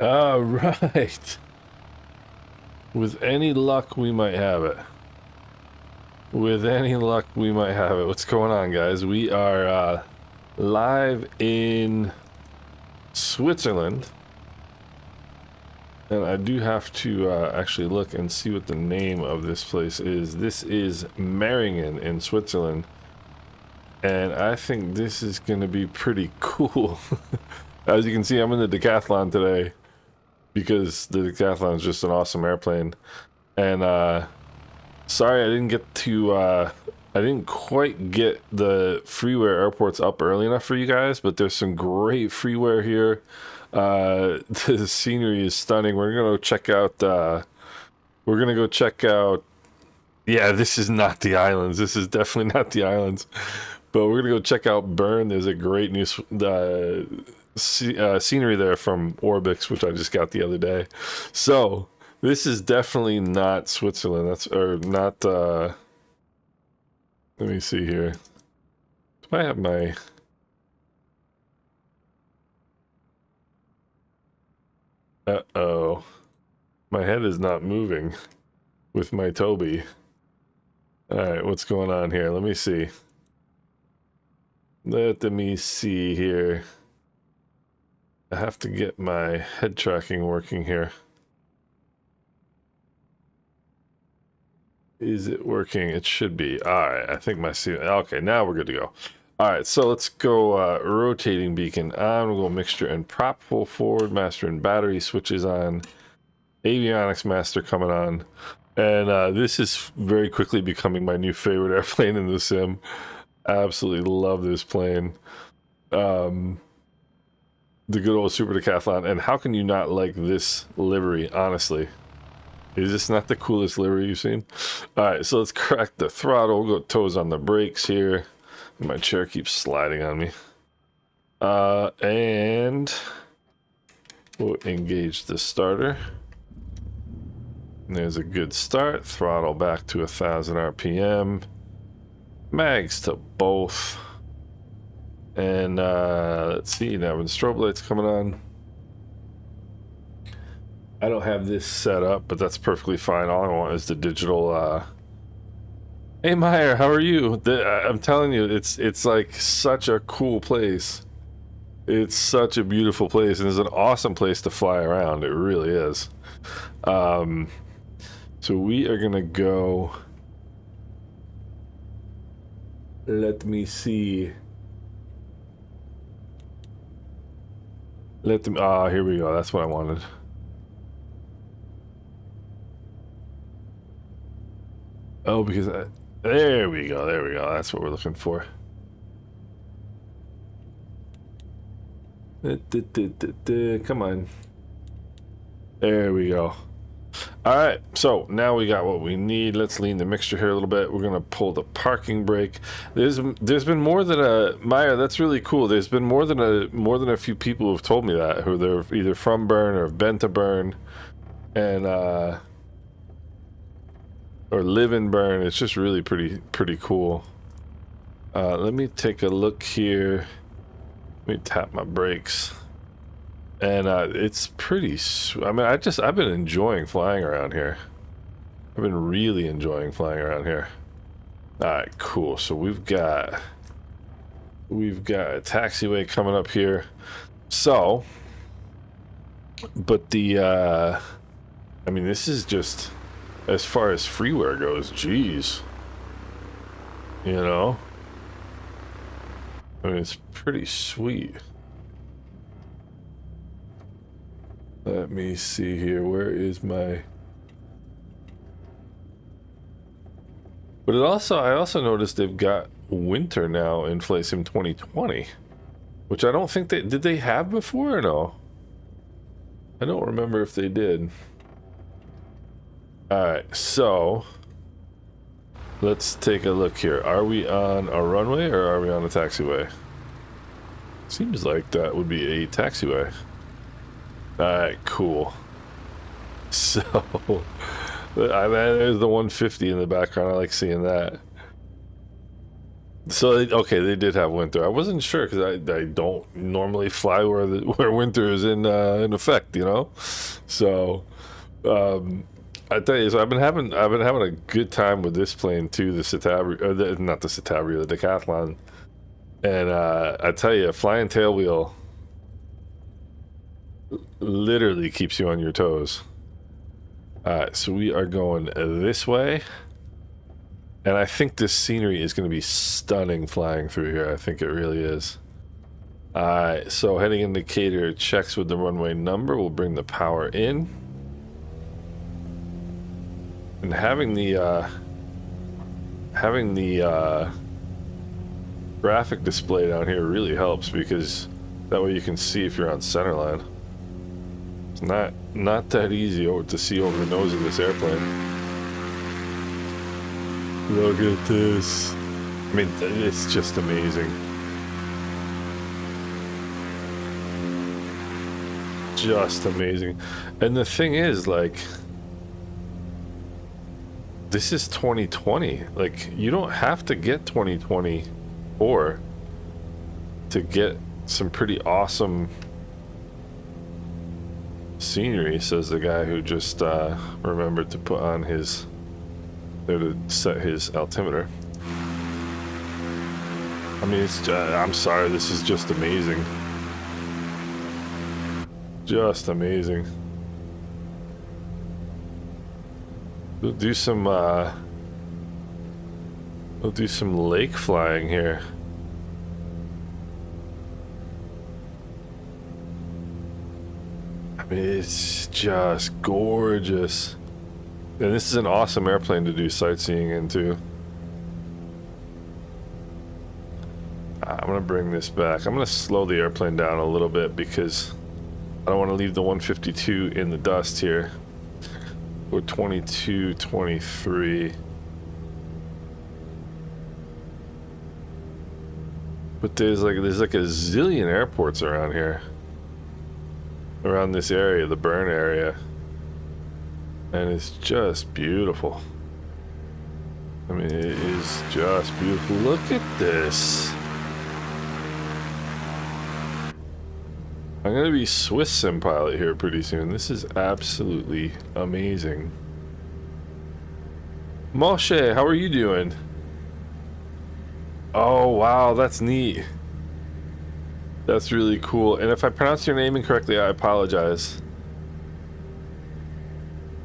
All right. With any luck, we might have it. With any luck, we might have it. What's going on, guys? We are live in Switzerland. And I do have to actually look and see what the name of this place is. This is Meiringen in Switzerland. And I think this is going to be pretty cool. As you can see, I'm in the Decathlon today because the Decathlon is just an awesome airplane. And sorry I didn't get to I didn't quite get the freeware airports up early enough for you guys, but there's some great freeware here. The scenery is stunning. We're gonna go check out yeah, this is not the islands. This is definitely not the islands. But we're gonna go check out Bern. There's a great new scenery there from Orbx, which I just got the other day. So this is definitely not Switzerland. That's or not. Let me see here. Do I have my? Uh-oh. My head is not moving with my Toby. All right, what's going on here? Let me see. Let me see here. I have to get my head tracking working here. Is it working? It should be. All right, I think my okay, now we're good to go. All right, so let's go rotating beacon on. We'll go mixture and prop, full forward, master and battery switches on, avionics master coming on. And this is very quickly becoming my new favorite airplane in the sim. Absolutely love this plane. The good old Super Decathlon. And how can you not like this livery, honestly? Is this not the coolest livery you've seen? Alright, so let's crack the throttle. We'll go toes on the brakes here. My chair keeps sliding on me. And we'll engage the starter. And there's a good start. Throttle back to 1,000 RPM. Mags to both. And let's see now when the strobe light's coming on. I don't have this set up, but that's perfectly fine. All I want is the digital. Hey Meyer, how are you? I'm telling you, it's like such a cool place. It's such a beautiful place, and it's an awesome place to fly around. It really is. So we are gonna go. Let me see. Let them. Ah, here we go. That's what I wanted. Oh, because there we go. There we go. That's what we're looking for. Come on. There we go. All right, so now we got what we need. Let's lean the mixture here a little bit. We're gonna pull the parking brake. There's been more than a Maya. That's really cool. There's been more than a few people who've told me that, who they're either from Bern or have been to Bern, and or live in Bern. It's just really pretty cool. Let me take a look here. Let me tap my brakes. And it's pretty. I mean, I've been enjoying flying around here. I've been really enjoying flying around here. All right, cool. So we've got a taxiway coming up here. So, but the I mean, this is just as far as freeware goes. Geez, you know. I mean, it's pretty sweet. Let me see here. Where is my? But I also noticed they've got winter now in FlightSim 2020, which I don't think did they have before or no? I don't remember if they did. All right, so let's take a look here. Are we on a runway or are we on a taxiway? Seems like that would be a taxiway. Alright, cool. So, there's the 150 in the background. I like seeing that. So okay, they did have winter. I wasn't sure because I don't normally fly where winter is in effect, you know. So um, I tell you, so I've been having a good time with this plane too, the Citabria, or not the Citabria, the Decathlon, and I tell you, flying tailwheel literally keeps you on your toes. So we are going this way. And I think this scenery is going to be stunning flying through here. I think it really is. So heading indicator checks with the runway number. We'll bring the power in. And having the graphic display down here really helps, because that way you can see if you're on center line. It's not that easy to see over the nose of this airplane. Look at this. I mean, it's just amazing. Just amazing. And the thing is, like, this is 2020. Like, you don't have to get 2024 to get some pretty awesome scenery, says the guy who just remembered to put on his... there to set his altimeter. I mean, it's I'm sorry, this is just amazing. Just amazing. We'll do some lake flying here. I mean, it's just gorgeous. And this is an awesome airplane to do sightseeing into. I'm gonna bring this back. I'm gonna slow the airplane down a little bit because I don't want to leave the 152 in the dust here. We're 22, 23. But there's like a zillion airports around here. Around this area, the Bern area. And it's just beautiful. I mean, it is just beautiful. Look at this. I'm gonna be Swiss sim pilot here pretty soon. This is absolutely amazing. Moshe, how are you doing? Oh wow, that's neat. That's really cool. And if I pronounce your name incorrectly, I apologize.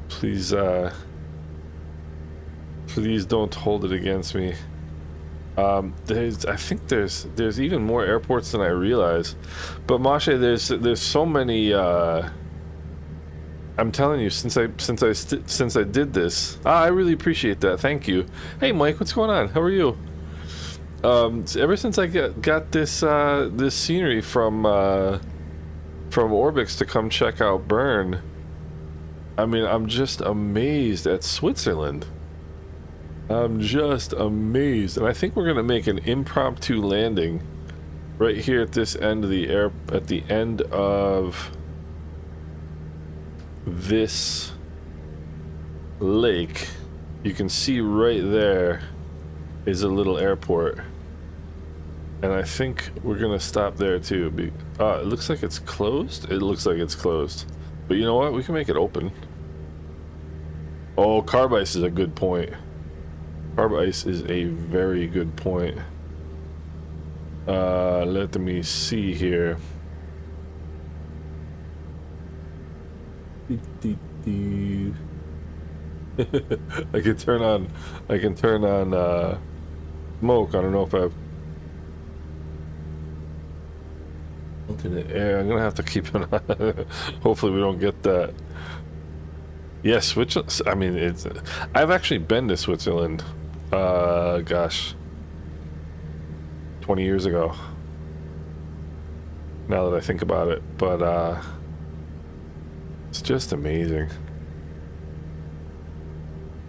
Please, please don't hold it against me. I think there's even more airports than I realize. But Mashe, there's so many. I'm telling you, since I did this, I really appreciate that. Thank you. Hey, Mike, what's going on? How are you? Ever since I got this this scenery from Orbx to come check out Bern. I mean, I'm just amazed at Switzerland. I'm just amazed. And I think we're gonna make an impromptu landing right here at this end of the at the end of this lake. You can see right there is a little airport. And I think we're gonna stop there too. It looks like it's closed. It looks like it's closed. But you know what? We can make it open. Oh, carb ice is a good point. Carb ice is a very good point. Let me see here. I can turn on smoke. I don't know if I've alternate air. I'm gonna have to keep an eye. Hopefully we don't get that. Yes, I mean, I've actually been to Switzerland, gosh, 20 years ago, now that I think about it, but it's just amazing.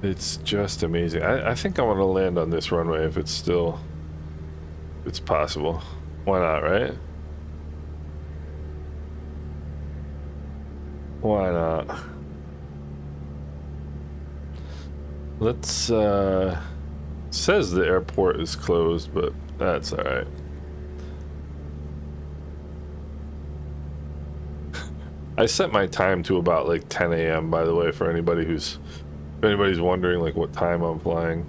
It's just amazing. I think I want to land on this runway if it's possible. Why not, right? Why not? Let's says the airport is closed, but that's all right. I set my time to about like 10 a.m. by the way, for anybody who's, if anybody's wondering like what time I'm flying.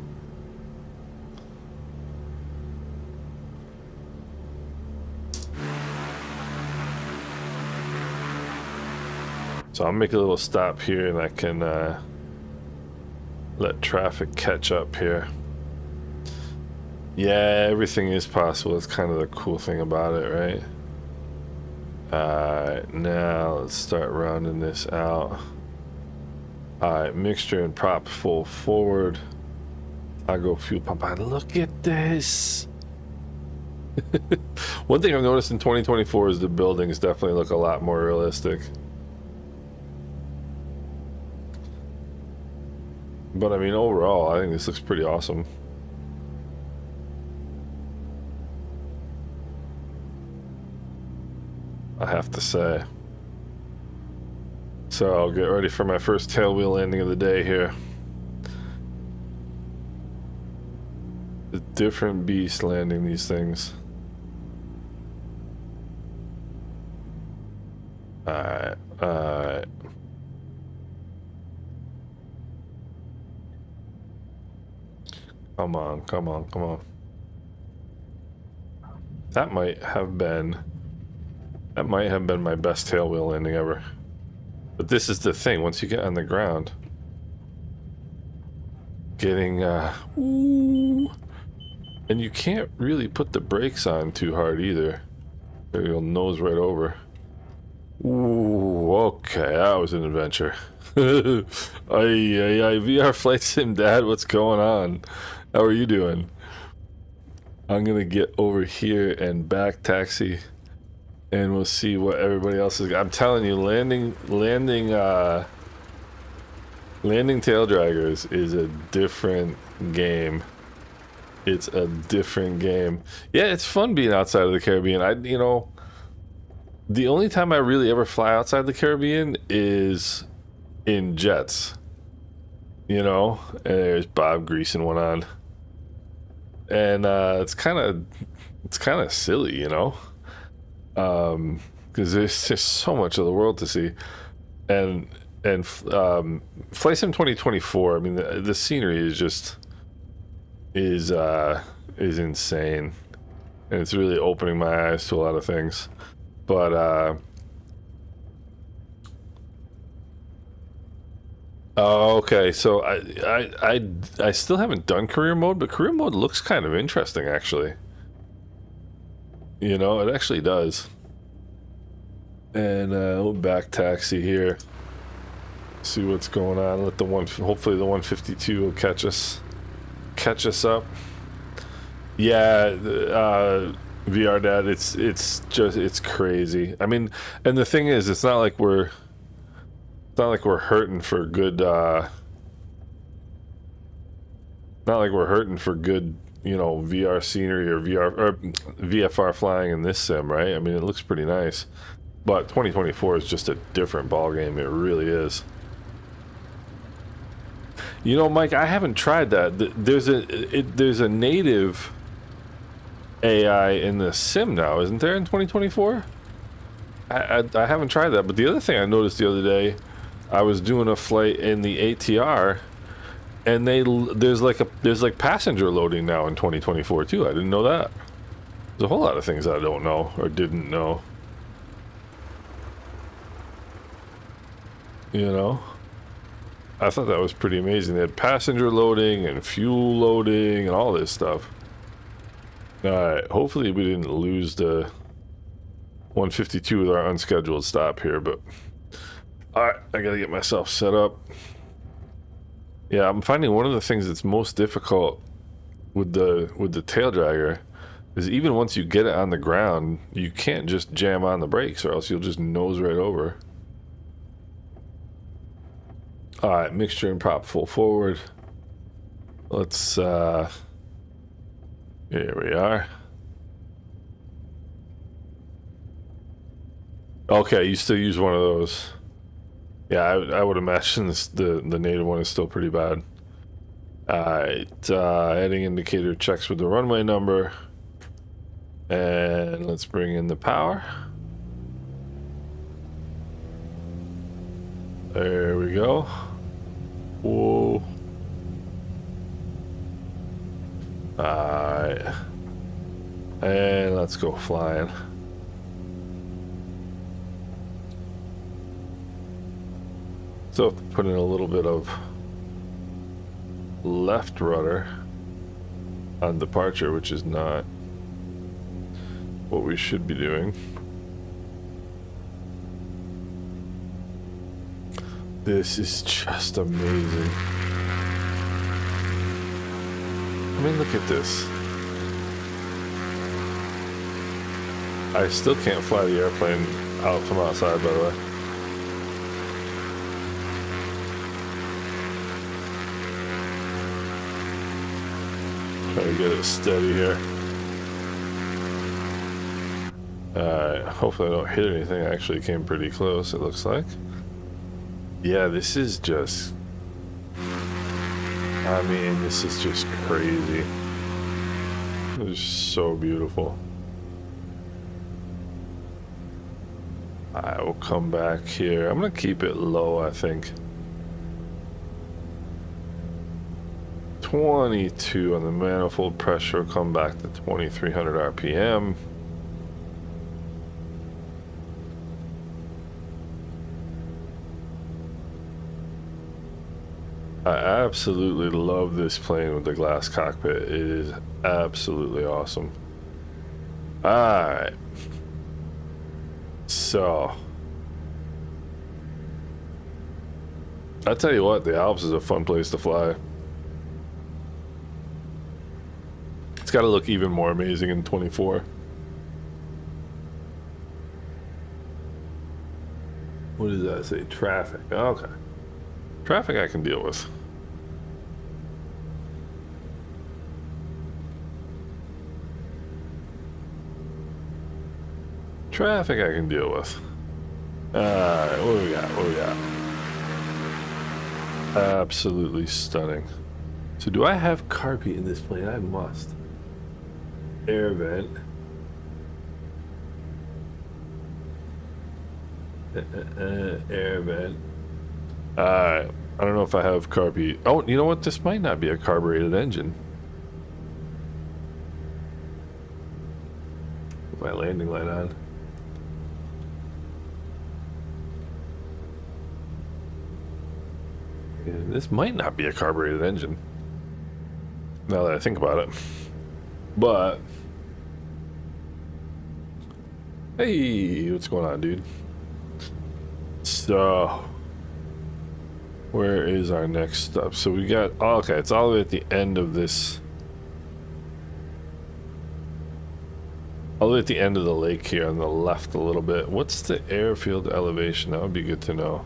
So I'll make a little stop here and I can let traffic catch up here. Yeah, everything is possible. That's kind of the cool thing about it, right? Alright, now let's start rounding this out. Alright, mixture and prop full forward. I go fuel pump on. Look at this. One thing I've noticed in 2024 is the buildings definitely look a lot more realistic. But I mean, overall, I think this looks pretty awesome. I have to say. So I'll get ready for my first tailwheel landing of the day here. The different beast landing these things. Alright, alright. Come on, come on, come on. That might have been my best tailwheel landing ever. But this is the thing, once you get on the ground, getting ooh, and you can't really put the brakes on too hard either, or you'll nose right over. Ooh, okay, that was an adventure. VR flight sim dad, what's going on? How are you doing? I'm gonna get over here and back taxi, and we'll see what everybody else is. I'm telling you, landing tail draggers is a different game. It's a different game. Yeah, it's fun being outside of the Caribbean. You know, the only time I really ever fly outside the Caribbean is in jets. You know, and there's Bob greasing one on. And it's kind of silly, you know, because there's just so much of the world to see, and Flight Sim 2024. I mean, the scenery is just is insane, and it's really opening my eyes to a lot of things. But oh, okay, so I still haven't done career mode, but career mode looks kind of interesting, actually. You know, it actually does. And we'll back taxi here. See what's going on. Let the hopefully the 152 will catch us up. Yeah, VR dad, it's crazy. I mean, and the thing is, it's not like we're hurting for good you know, VR scenery or VFR flying in this sim, right? I mean, it looks pretty nice, but 2024 is just a different ball game. It really is. You know, Mike, I haven't tried that. There's a native AI in the sim now, isn't there, in 2024? I haven't tried that, but the other thing I noticed the other day, I was doing a flight in the ATR, and there's like passenger loading now in 2024 too. I didn't know that. There's a whole lot of things I don't know or didn't know. You know, I thought that was pretty amazing. They had passenger loading and fuel loading and all this stuff. All right, hopefully we didn't lose the 152 with our unscheduled stop here, but all right, I gotta get myself set up. Yeah, I'm finding one of the things that's most difficult with the tail dragger is even once you get it on the ground, you can't just jam on the brakes or else you'll just nose right over. All right, mixture and prop full forward. Let's here we are. Okay, you still use one of those. Yeah, I would imagine the native one is still pretty bad. Alright, heading indicator checks with the runway number. And let's bring in the power. There we go. Whoa. Alright. And let's go flying. So have to put in a little bit of left rudder on departure, which is not what we should be doing. This is just amazing. I mean, look at this. I still can't fly the airplane out from outside, by the way. Try to get it steady here. Alright, hopefully I don't hit anything. I actually came pretty close, it looks like. Yeah, this is just... I mean, this is just crazy. It's so beautiful. I will come back here. I'm gonna keep it low, I think. 22 on the manifold pressure, come back to 2300 RPM. I absolutely love this plane with the glass cockpit. It is absolutely awesome. Alright. So, I tell you what, the Alps is a fun place to fly. It's got to look even more amazing in 24. What does that say? Traffic. Okay. Traffic I can deal with. Traffic I can deal with. Alright, what do we got? What do we got? Absolutely stunning. So do I have carpet in this plane? I must. Air vent. Air vent. Alright. I don't know if I have carpet. Oh, you know what? This might not be a carbureted engine. Put my landing light on. Yeah, this might not be a carbureted engine. Now that I think about it. But hey, what's going on, dude? So where is our next stop? So we got, oh, okay, it's all the way at the end of this, all the way at the end of the lake here on the left a little bit. What's the airfield elevation? That would be good to know.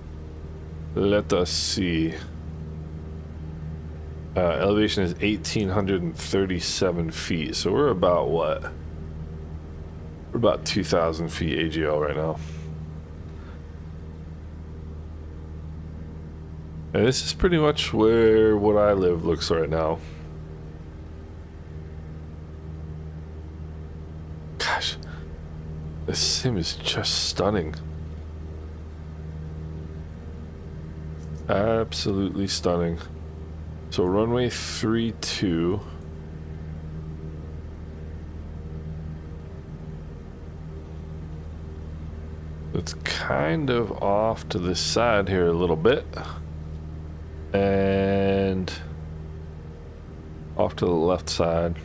Let us see. Elevation is 1,837 feet. So we're about what? We're about 2,000 feet AGL right now. And this is pretty much where what I live looks right now. Gosh, this sim is just stunning. Absolutely stunning. So runway 32. It's kind of off to the side here a little bit. And off to the left side.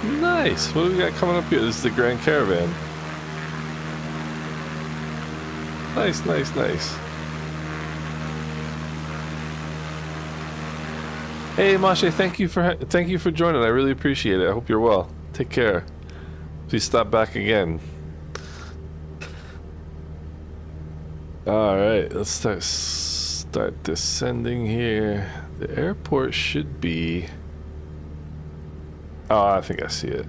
Nice. What do we got coming up here? This is the Grand Caravan. Nice, nice, nice. Hey, Mashe, thank you for joining. I really appreciate it. I hope you're well. Take care. Please stop back again. All right, let's start descending here. The airport should be. Oh, I think I see it.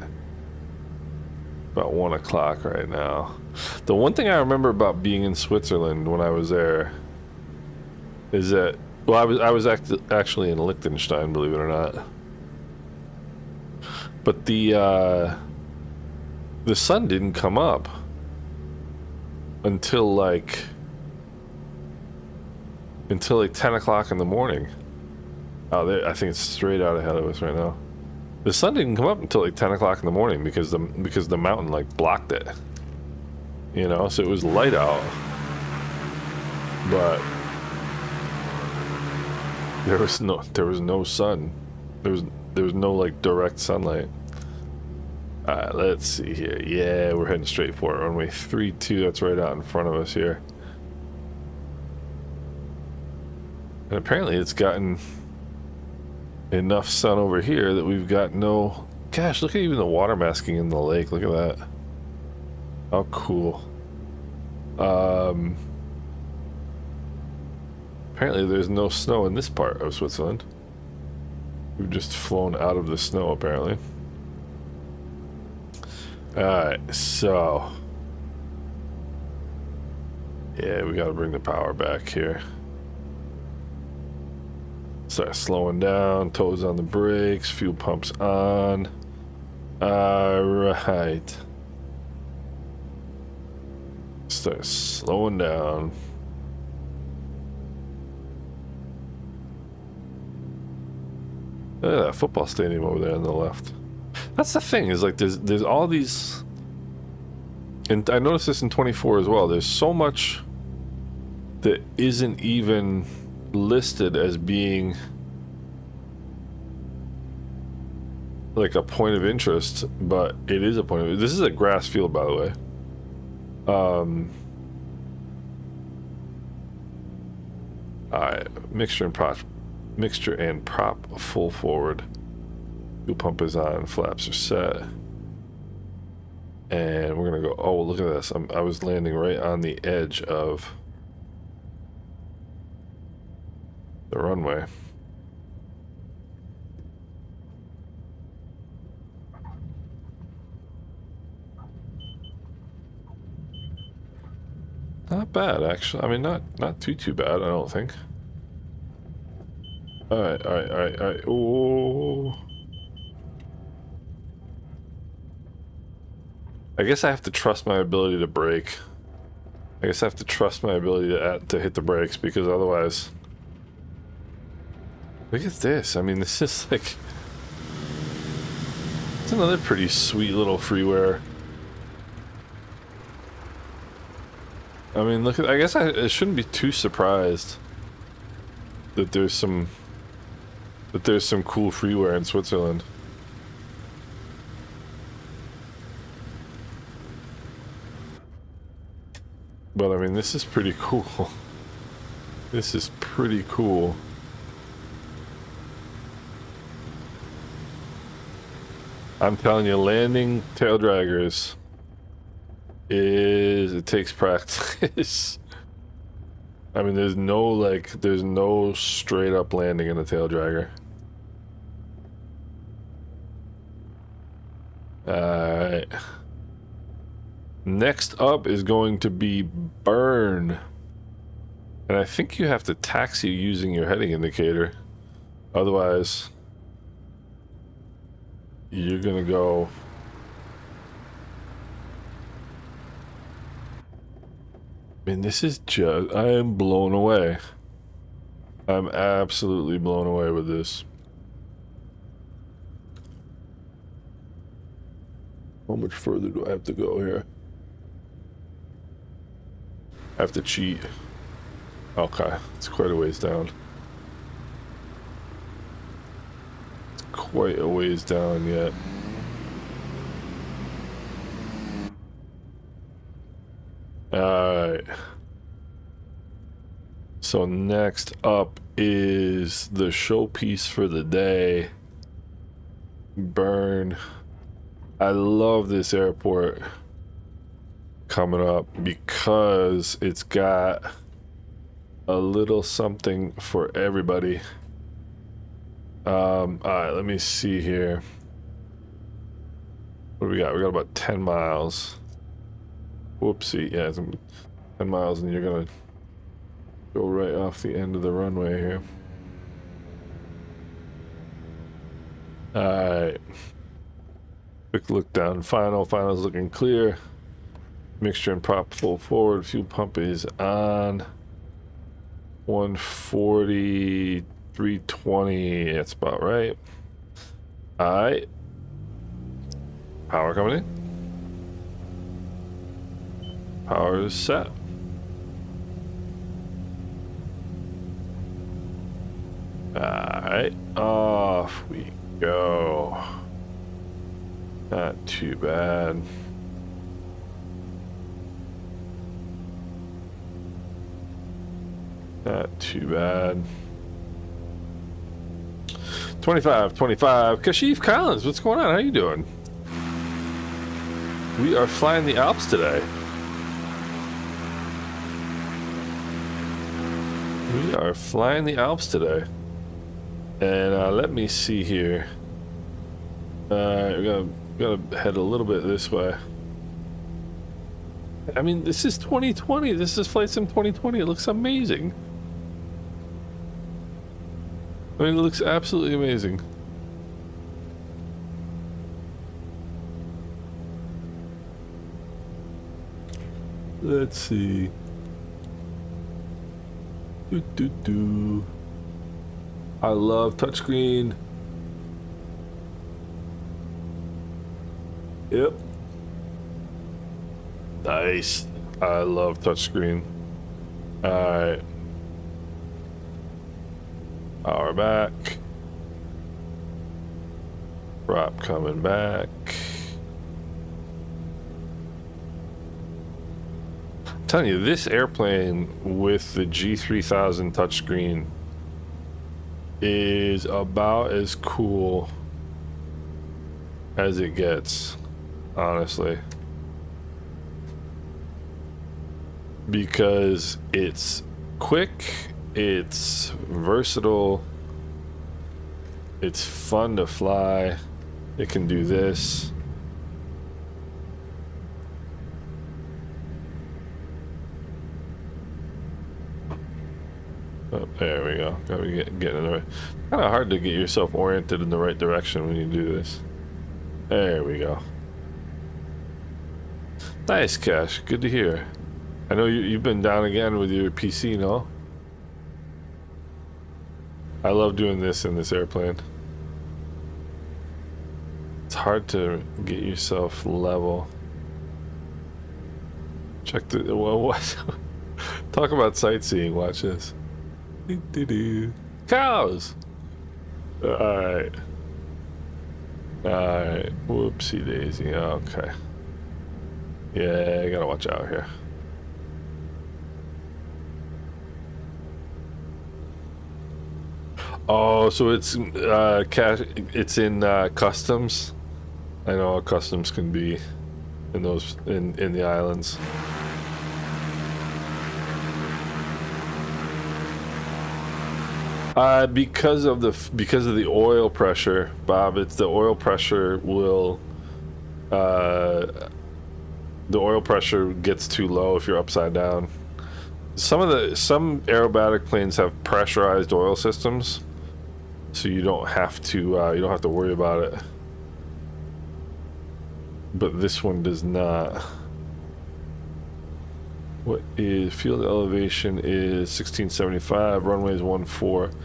About 1 o'clock right now. The one thing I remember about being in Switzerland when I was there is that, well, I was actually in Liechtenstein, believe it or not. But the sun didn't come up until like 10 o'clock in the morning. Oh, I think it's straight out ahead of us right now. The sun didn't come up until like 10 o'clock in the morning because the mountain like blocked it. You know, so it was light out, but there was no sun. There was no like direct sunlight. Alright, let's see here. Yeah, we're heading straight for it. Runway 32, that's right out in front of us here. And apparently it's gotten enough sun over here that we've got no... Gosh, look at even the water masking in the lake. Look at that. How cool. Apparently there's no snow in this part of Switzerland. We've just flown out of the snow, apparently. Alright, so... Yeah, we gotta bring the power back here. Start slowing down, toes on the brakes, fuel pumps on. Alright. Start slowing down. Look at that football stadium over there on the left. That's the thing, is like there's all these, and I noticed this in 24 as well, there's so much that isn't even listed as being like a point of interest, but it is a point of... This is a grass field, by the way. Alright, mixture and prop full forward. Fuel pump is on, flaps are set. And we're gonna go... Oh, look at this. I was landing right on the edge of the runway. Not bad, actually. I mean, not too bad, I don't think. Alright. Oh. I guess I have to trust my ability to brake. I guess I have to trust my ability to hit the brakes, because otherwise... Look at this. I mean, this is like... It's another pretty sweet little freeware. I mean, look at... I guess I shouldn't be too surprised that there's some cool freeware in Switzerland. But I mean, this is pretty cool. This is pretty cool. I'm telling you, landing tail draggers it takes practice. I mean, there's no straight up landing in a tail dragger. Alright. Next up is going to be Bern. And I think you have to taxi using your heading indicator. Otherwise, you're gonna go... I mean, this is just... I am blown away. I'm absolutely blown away with this. How much further do I have to go here? I have to cheat. Okay, it's quite a ways down. It's quite a ways down yet. Alright. So next up is the showpiece for the day. Bern. I love this airport coming up because it's got a little something for everybody. Alright, let me see here. What do we got? We got about 10 miles. Whoopsie. Yeah, it's 10 miles and you're gonna go right off the end of the runway here. Alright. Quick look down. Final's looking clear. Mixture and prop full forward. Fuel pump is on. 140, 320. That's about right. Alright. Power coming in. Power is set. Alright. Off we go. Not too bad. Not too bad. 25. Kashif Collins, what's going on? How you doing? We are flying the Alps today. We are flying the Alps today. And let me see here. We're gonna head a little bit this way. I mean, this is 2020. This is Flight Sim 2020. It looks amazing. I mean, it looks absolutely amazing. Let's see. I love touchscreen. Yep. Nice. I love touchscreen. Alright. Power back. Prop coming back. I'm telling you, this airplane with the G3000 touchscreen is about as cool as it gets, honestly. Because it's quick, it's versatile, it's fun to fly, it can do this. Oh, there we go. Gotta get in the right. Kind of hard to get yourself oriented in the right direction when you do this. There we go. Nice, Cash. Good to hear. I know you've been down again with your PC, no? I love doing this in this airplane. It's hard to get yourself level. Check the what? Talk about sightseeing. Watch this. Cows. All right. Whoopsie daisy. Okay. Yeah, I gotta watch out here. Oh, so it's cash. It's in customs. I know how customs can be in those in the islands. Because of the oil pressure, Bob. It's the oil pressure will. The oil pressure gets too low if you're upside down. Some aerobatic planes have pressurized oil systems, so you don't have to worry about it. But this one does not. What is field elevation is 1675, runway is 14.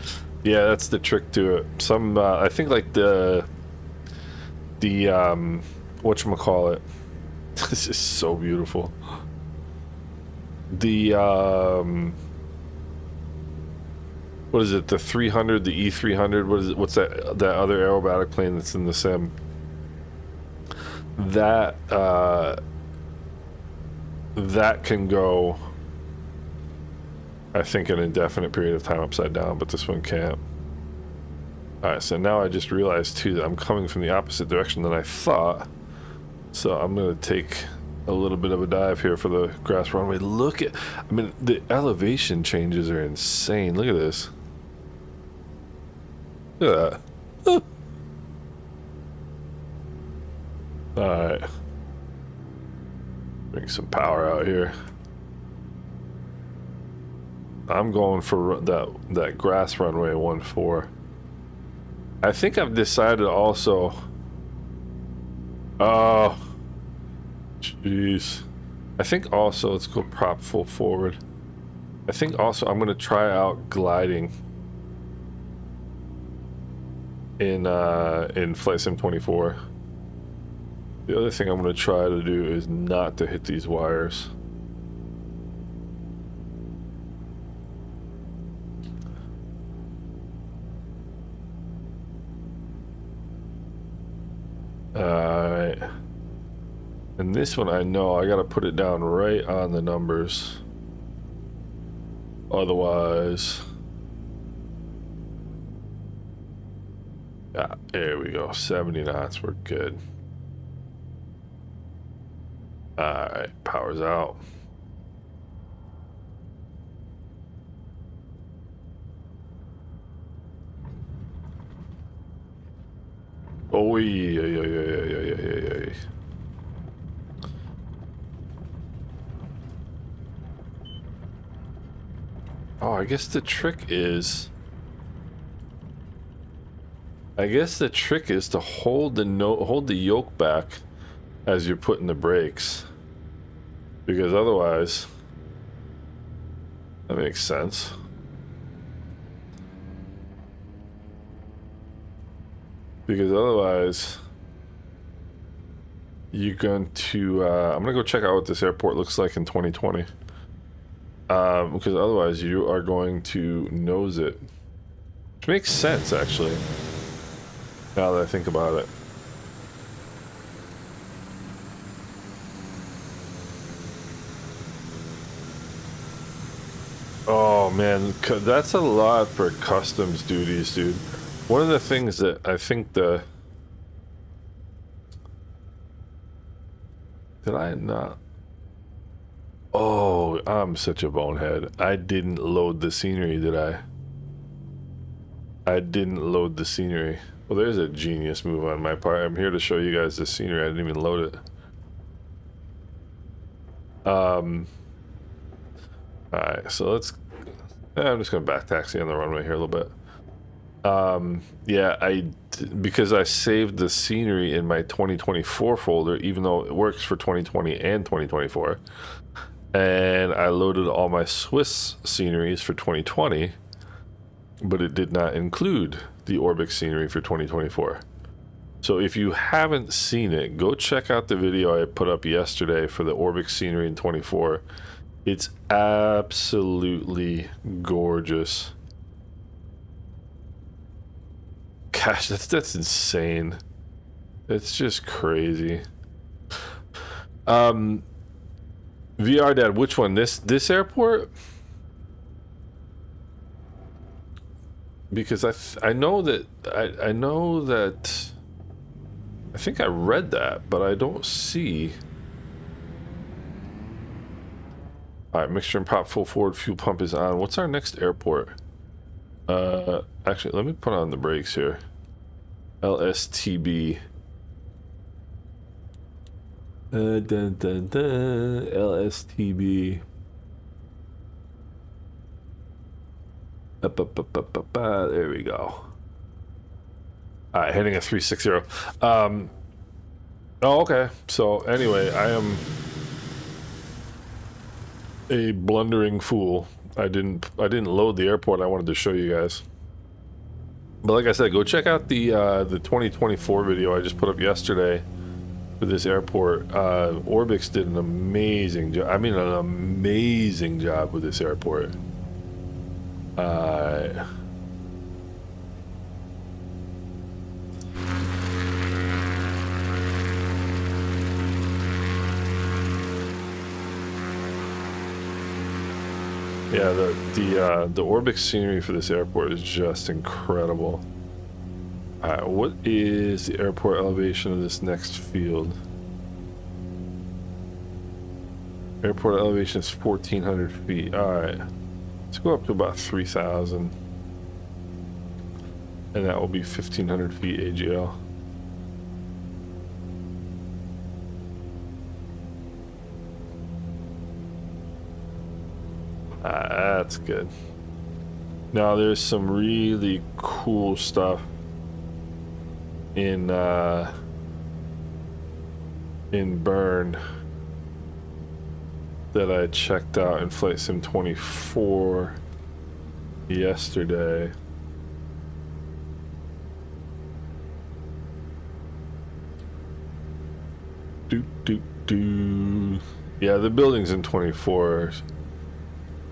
Yeah, that's the trick to it. Some I think like the whatchamacallit. This is so beautiful. The what is it? The 300, the E300. What is it? What's that other aerobatic plane that's in the sim? That that can go, I think, an indefinite period of time upside down, but this one can't. Alright, so now I just realized too that I'm coming from the opposite direction than I thought. So I'm gonna take a little bit of a dive here for the grass runway. Look at, I mean, the elevation changes are insane. Look at this. Look at that. All right. Bring some power out here. I'm going for that grass runway 14. I think I've decided also. Oh, jeez. I think also let's go prop full forward. I think also I'm gonna try out gliding in Flight Sim 24. The other thing I'm gonna try to do is not to hit these wires. Alright. And this one I know I gotta put it down right on the numbers. Otherwise... Yeah, there we go. 70 knots, we're good. Alright, power's out. Oh, yeah. Oh, I guess the trick is to hold the yoke back as you're putting the brakes, because otherwise, that makes sense. Because otherwise, you're going to. I'm gonna go check out what this airport looks like in 2020. Because otherwise, you are going to nose it, which makes sense actually. Now that I think about it. Oh man, that's a lot for customs duties, dude. One of the things that I think did I not? Oh, I'm such a bonehead. I didn't load the scenery, did I? I didn't load the scenery. Well, there's a genius move on my part. I'm here to show you guys the scenery. I didn't even load it. Alright, so let's... I'm just going to back taxi on the runway here a little bit. Yeah, because I saved the scenery in my 2024 folder, even though it works for 2020 and 2024. And I loaded all my Swiss sceneries for 2020, but it did not include the Orbx scenery for 2024. So if you haven't seen it, go check out the video I put up yesterday for the Orbx scenery in 24. It's absolutely gorgeous. Gosh, that's insane. It's just crazy. VR Dad, which one? This airport? Because I know that I know that I think I read that, but I don't see. All right, mixture and prop full forward, fuel pump is on. What's our next airport? Actually, let me put on the brakes here. LSTB. LSTB. There we go. All right, heading a 360. Oh, okay. So anyway, I am a blundering fool. I didn't load the airport I wanted to show you guys. But like I said, go check out the 2024 video I just put up yesterday for this airport. Orbx did an amazing job. I mean, an amazing job with this airport. Yeah, the Orbx scenery for this airport is just incredible. Alright, what is the airport elevation of this next field? Airport elevation is 1,400 feet. Alright, let's go up to about 3,000. And that will be 1,500 feet AGL. That's good. Now there's some really cool stuff in Bern that I checked out in Flight Sim 24 yesterday. Yeah, the buildings in 24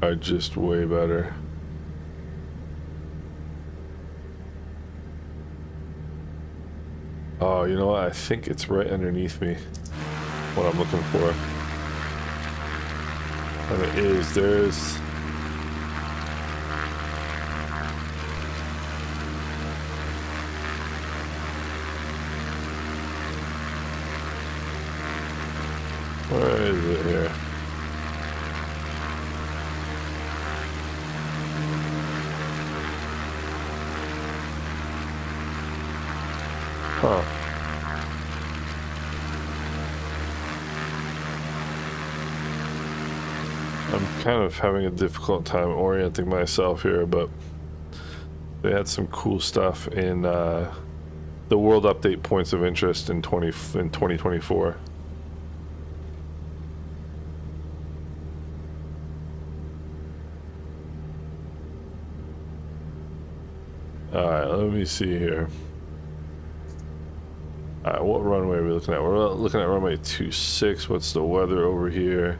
are just way better. Oh, you know what? I think it's right underneath me. What I'm looking for. And it is. There's... Where is it here? Huh. I'm kind of having a difficult time orienting myself here, but they had some cool stuff in the world update points of interest in 2024. Alright, let me see here. Alright, what runway are we looking at? We're looking at runway 26. What's the weather over here?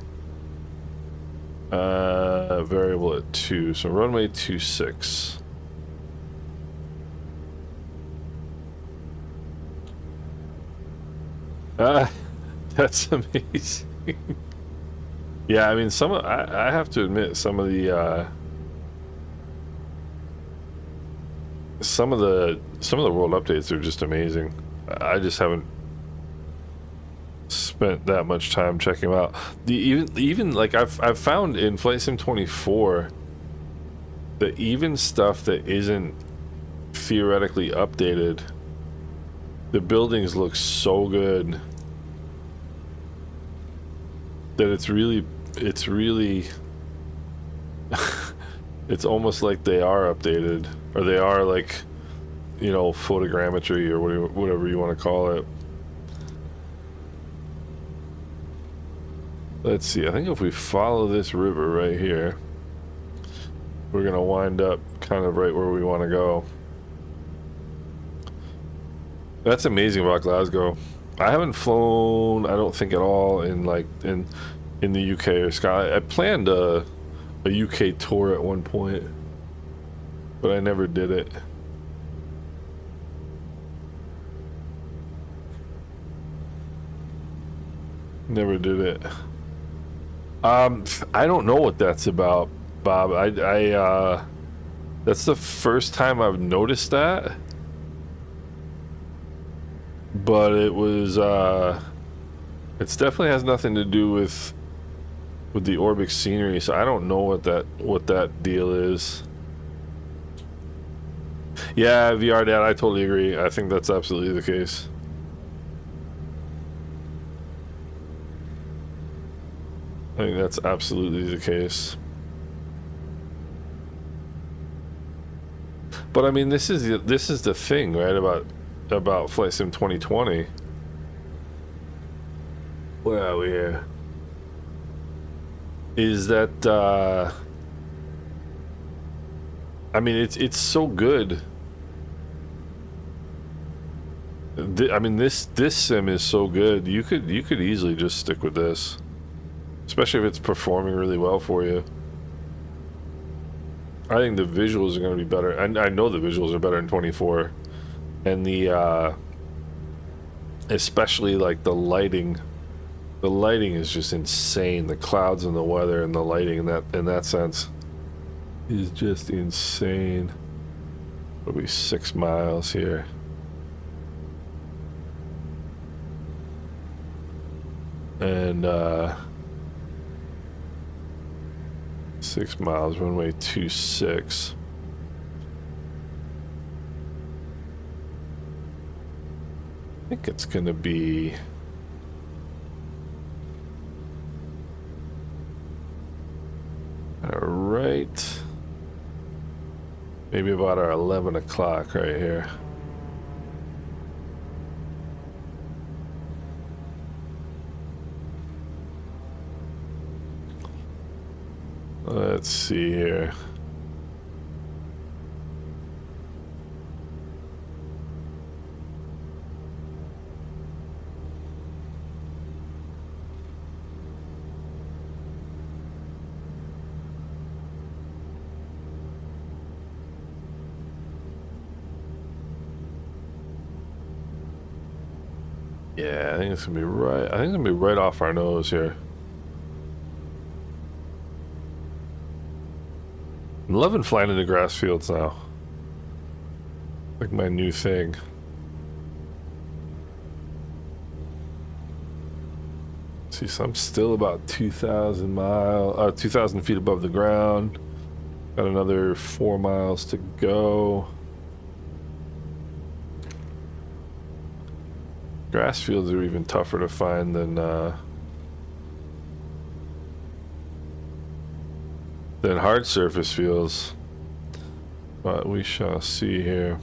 Variable at 2. So runway 26. That's amazing. Yeah, I mean, I have to admit, some of the world updates are just amazing. I just haven't spent that much time checking them out. Even like I've found in Flight Sim 24 that even stuff that isn't theoretically updated, the buildings look so good that it's really it's almost like they are updated, or they are, like, you know, photogrammetry or whatever you want to call it. Let's see, I think if we follow this river right here, we're gonna wind up kind of right where we want to go. That's amazing about Glasgow. I haven't flown, I don't think, at all in the UK or Scotland. I planned a UK tour at one point, but I never did it. Never did it. I don't know what that's about, Bob. That's the first time I've noticed that. But it was, it's definitely has nothing to do with the Orbx scenery, so I don't know what that deal is. Yeah, VR Dad, I totally agree. I think that's absolutely the case. I think that's absolutely the case. But I mean, this is the thing, right, about Flight Sim 2020. Where are we here? Is that I mean, it's so good. I mean, this sim is so good. You could easily just stick with this, especially if it's performing really well for you. I think the visuals are going to be better, and I know the visuals are better in 24, and the especially like the lighting. The lighting is just insane. The clouds and the weather and the lighting in that sense is just insane. It'll be 6 miles here. And 6 miles, runway 26. I think it's gonna be right, maybe about our 11 o'clock right here. Let's see here. Yeah, I think it's gonna be right. I think it's gonna be right off our nose here. I'm loving flying into grass fields now. Like my new thing. See, so I'm still about 2,000 feet above the ground. Got another 4 miles to go. Grass fields are even tougher to find than hard surface fields. But we shall see here.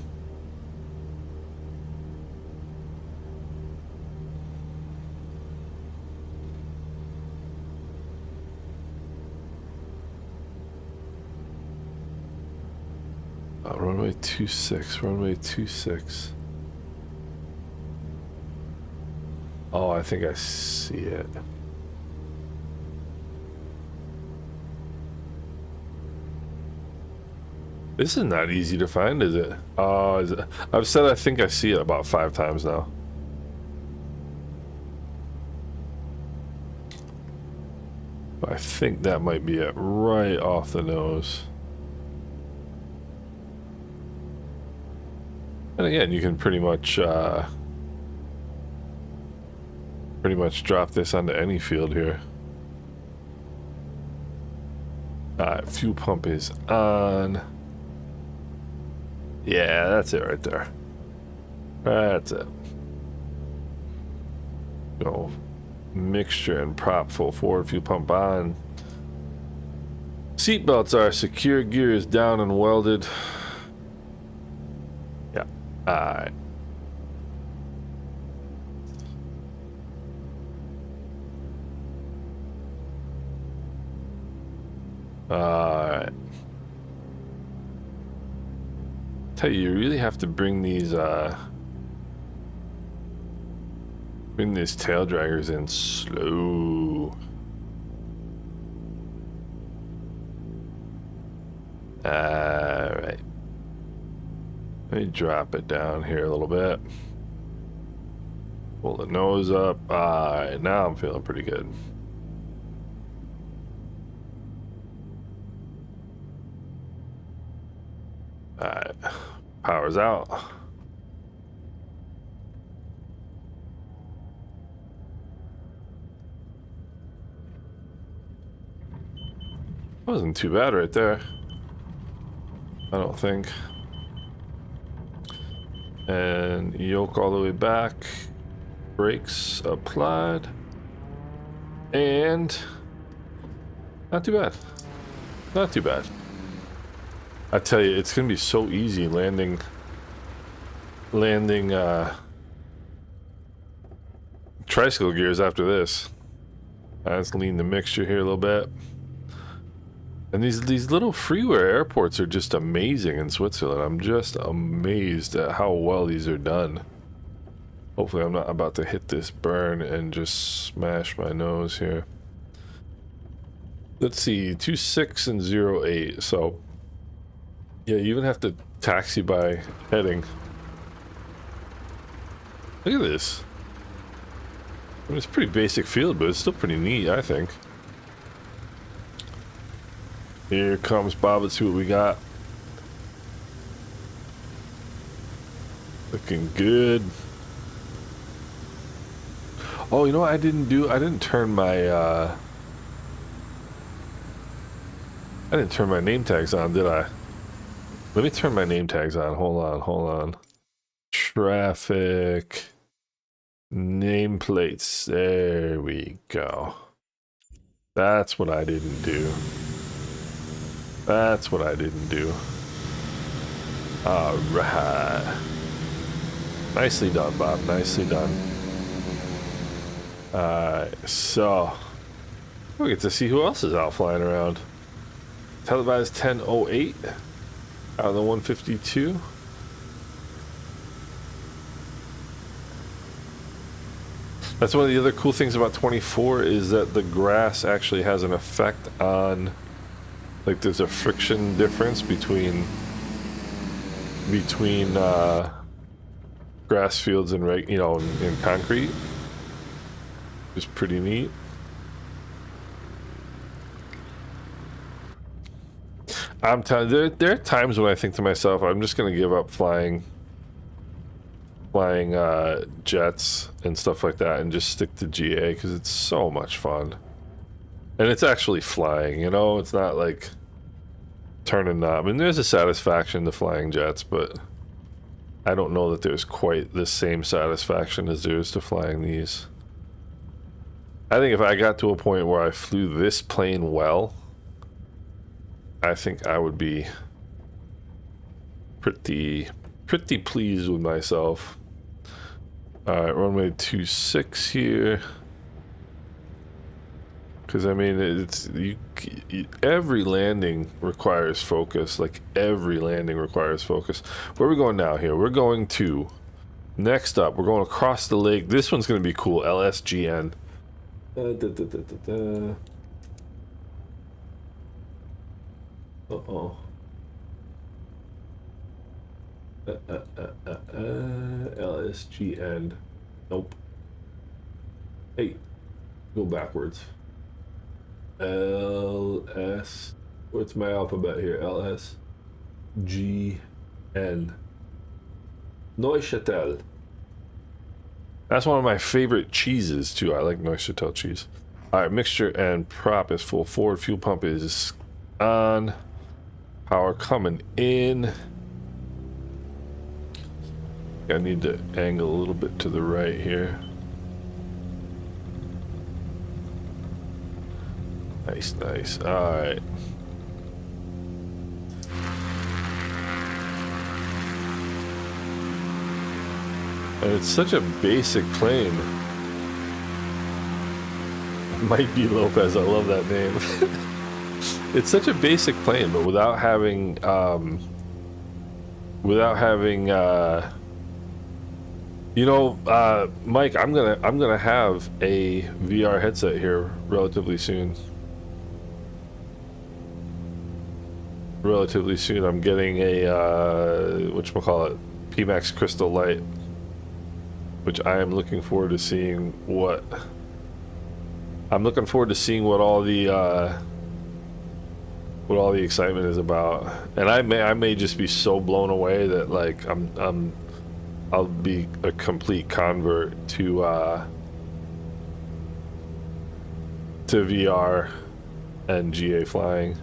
Runway 26, runway 26. Oh, I think I see it. This is not easy to find, is it? Is it? I've said I think I see it about 5 times now. But I think that might be it, right off the nose. And again, you can pretty much drop this onto any field here. Alright, fuel pump is on. Yeah, that's it right there. That's it. Go mixture and prop full forward, fuel pump on. Seatbelts are secure, gear is down and welded. Yeah, alright. Alright. Tell you really have to bring these tail draggers in slow. Alright. Let me drop it down here a little bit. Pull the nose up. Alright, now I'm feeling pretty good. Alright, power's out. Wasn't too bad right there, I don't think. And yoke all the way back, brakes applied, and not too bad, not too bad. I tell you, it's gonna be so easy landing tricycle gears after this. Let's lean the mixture here a little bit. And these little freeware airports are just amazing in Switzerland. I'm just amazed at how well these are done. Hopefully I'm not about to hit this Bern and just smash my nose here. Let's see, 26 and 08, so yeah, you even have to taxi by heading. Look at this. I mean, it's a pretty basic field, but it's still pretty neat, I think. Here comes Bob. Let's see what we got. Looking good. Oh, you know what I didn't do? I didn't turn my name tags on, did I? Let me turn my name tags on. Hold on. Traffic. Nameplates. There we go. That's what I didn't do. That's what I didn't do. All right. Nicely done, Bob. Nicely done. So we get to see who else is out flying around. Televised 1008 out of the 152. That's one of the other cool things about 24 is that the grass actually has an effect on, like, there's a friction difference between grass fields and in concrete. It's pretty neat. I'm telling you, there are times when I think to myself, I'm just gonna give up flying jets and stuff like that and just stick to GA because it's so much fun. And it's actually flying, you know, it's not like turning knob. I mean, there's a satisfaction to flying jets, but I don't know that there's quite the same satisfaction as there is to flying these. I think if I got to a point where I flew this plane well, I think I would be pretty pleased with myself. Alright, runway 26 here. Because I mean, it's every landing requires focus. Like every landing requires focus. Where are we going now? Here we're going to, next up, we're going across the lake. This one's going to be cool. LSGN. Uh-oh. LSGN. Nope. Hey, go backwards. LS. What's my alphabet here? LSGN. Neuchâtel. That's one of my favorite cheeses too. I like Neuchâtel cheese. All right, mixture and prop is full forward. Fuel pump is on. Power coming in. I need to angle a little bit to the right here. Nice, nice. All right. And it's such a basic plane. Might be Lopez. I love that name. It's such a basic plane, but without having, Mike, I'm gonna have a VR headset here relatively soon. I'm getting a whatchamacallit, PMAX Crystal Light, which I am looking forward to seeing what. I'm looking forward to seeing what all the excitement is about, and I may just be so blown away that like I'll be a complete convert to VR and GA flying,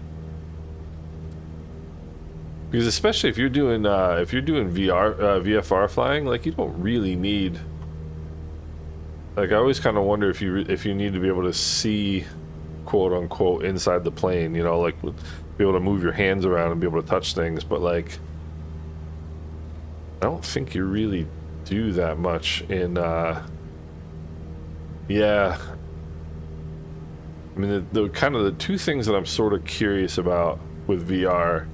because especially if you're doing VFR flying, like you don't really need. Like I always kind of wonder if you need to be able to see, quote unquote, inside the plane, you know, like be able to move your hands around and be able to touch things, but like I don't think you really do that much in yeah. I mean the kind of the two things that I'm sort of curious about with VR,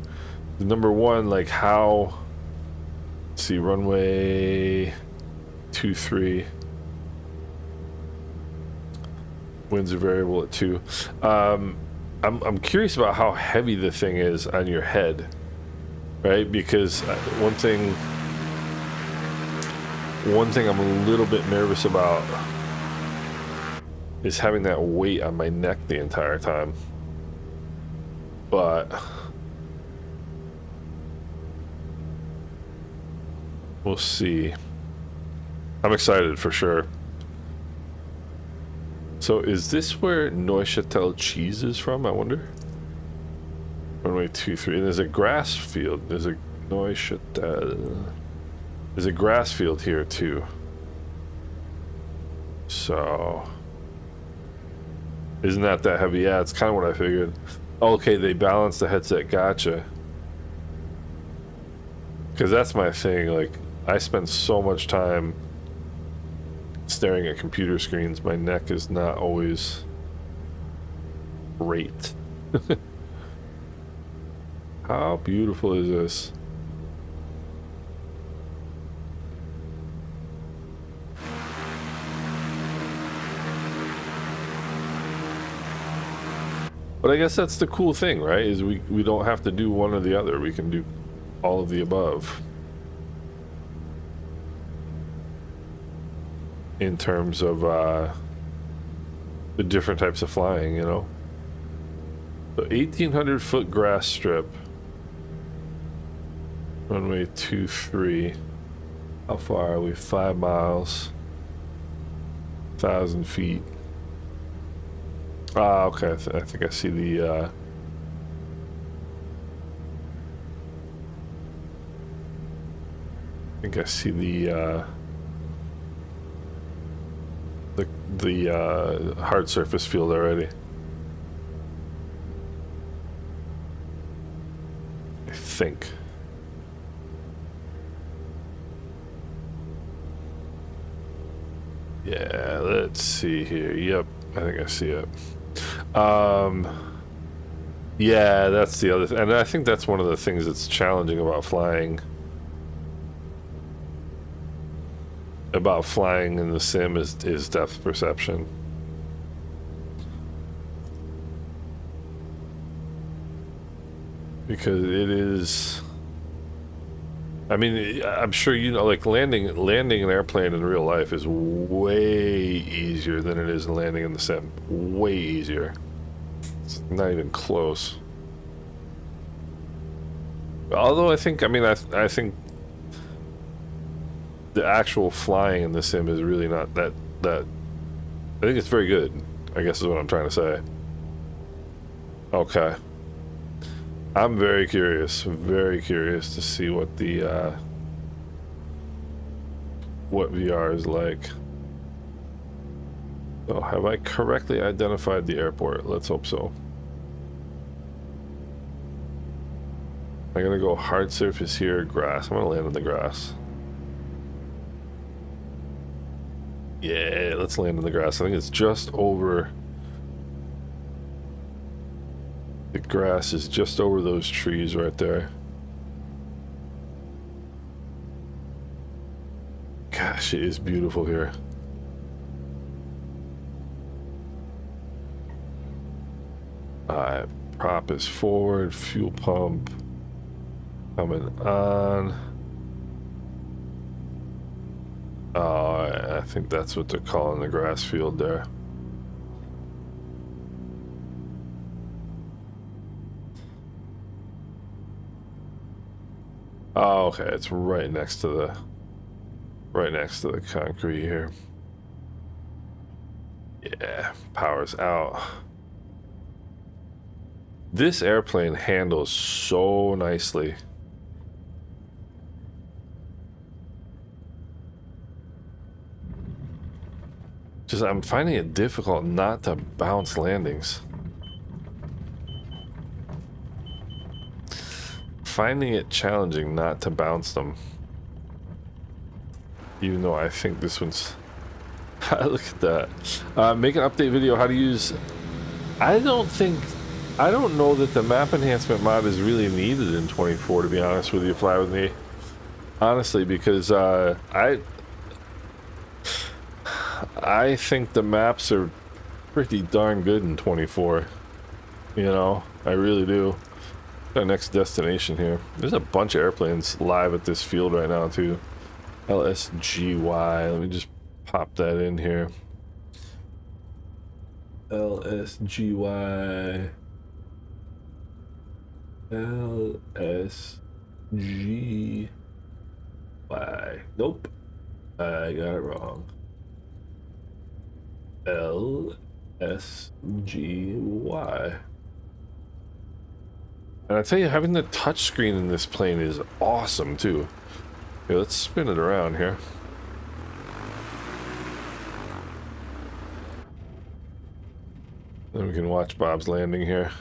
number one, like how, let's see, runway 23. Winds are variable at 2. I'm curious about how heavy the thing is on your head, right? Because one thing I'm a little bit nervous about is having that weight on my neck the entire time. But we'll see. I'm excited for sure. So is this where Neuchâtel cheese is from, I wonder? Runway 23. And there's a grass field. There's a Neuchâtel. There's a grass field here too. So isn't that heavy? Yeah, it's kind of what I figured. Okay, they balance the headset. Gotcha. Because that's my thing. Like, I spend so much time staring at computer screens. My neck is not always great. How beautiful is this? But I guess that's the cool thing, right? Is we don't have to do one or the other. We can do all of the above. In terms of the different types of flying, you know? So 1,800 foot grass strip. Runway 23. How far are we? 5 miles. 1,000 feet. Ah, okay. I think I see the I think I see the hard surface field already. I think. Yeah, let's see here. Yep, I think I see it. Yeah, that's the other thing. And I think that's one of the things that's challenging about flying. About flying in the sim is depth perception. Because it is... I mean, I'm sure you know, like landing an airplane in real life is way easier than it is landing in the sim. Way easier. It's not even close. Although I think the actual flying in the sim is really not that I think it's very good, I guess is what I'm trying to say. Okay. I'm very curious to see what the what VR is like. So have I correctly identified the airport? Let's hope so. I'm gonna go hard surface here, grass. I'm gonna land on the grass. Yeah, let's land on the grass. I think it's just over. The grass is just over those trees right there. Gosh, it is beautiful here. Alright, prop is forward, fuel pump coming on. Oh, I think that's what they're calling the grass field there. Oh, okay, it's right next to the concrete here. Yeah, power's out. This airplane handles so nicely. Just, I'm finding it difficult not to bounce landings. Finding it challenging not to bounce them. Even though I think this one's... Look at that. Make an update video how to use... I don't know that the map enhancement mod is really needed in 24, to be honest with you, Fly With Me. Honestly, because I think the maps are pretty darn good in 24. You know, I really do. Our next destination here. There's a bunch of airplanes live at this field right now too. LSGY. Let me just pop that in here. LSGY. LSGY. Nope. I got it wrong. LSGY. And I tell you, having the touchscreen in this plane is awesome too. Okay, let's spin it around here. Then we can watch Bob's landing here.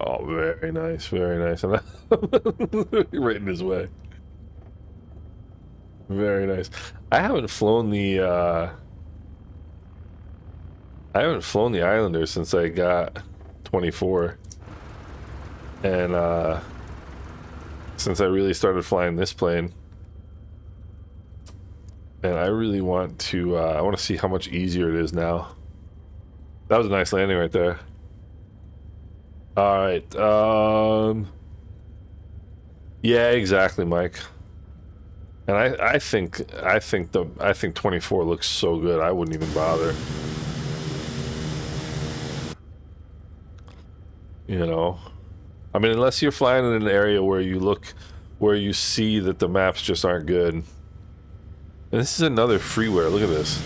Oh, very nice, very nice. And right in his way. Very nice. I haven't flown the Islander since I got 24. And since I really started flying this plane. And I really want to I want to see how much easier it is now. That was a nice landing right there. All right. Yeah, exactly, Mike. And I think 24 looks so good. I wouldn't even bother. You know, I mean, unless you're flying in an area where you see that the maps just aren't good. And this is another freeware. Look at this.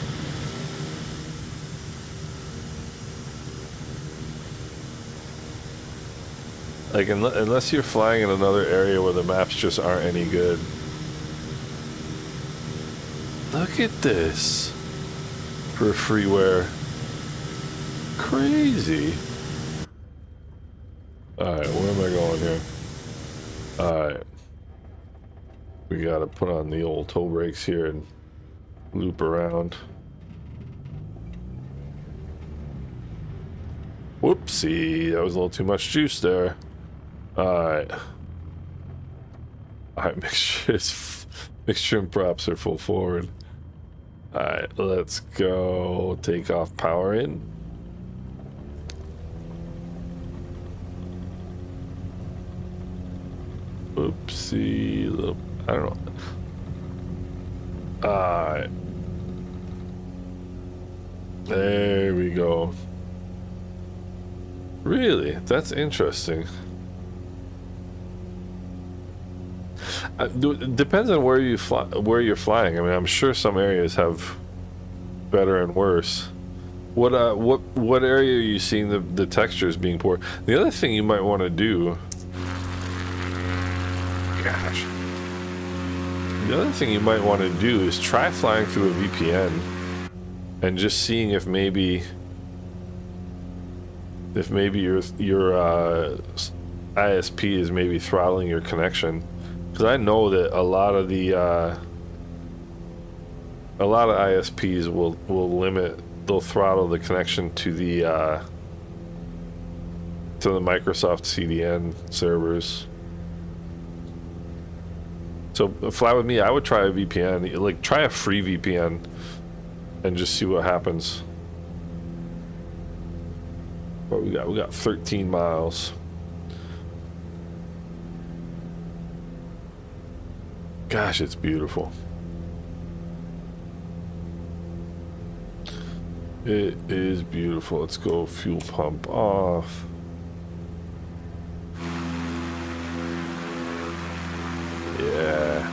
Like, unless you're flying in another area where the maps just aren't any good. Look at this. For freeware. Crazy. Alright, where am I going here? Alright. We gotta put on the old toe brakes here and loop around. Whoopsie, that was a little too much juice there. Alright. Alright, mixture and props are full forward. Alright, let's go. Take off, power in. Oopsie, I don't know. Alright. There we go. Really? That's interesting. It depends on where you're flying. I mean, I'm sure some areas have better and worse. What area are you seeing the textures being poor? The other thing you might want to do. Gosh. The other thing you might want to do is try flying through a VPN and just seeing if maybe your ISP is maybe throttling your connection. Because I know that a lot of ISPs they'll throttle the connection to the Microsoft CDN servers. So fly with me, I would try a VPN, like try a free VPN and just see what happens. What we got 13 miles. Gosh, it's beautiful. It is beautiful. Let's go fuel pump off. Yeah.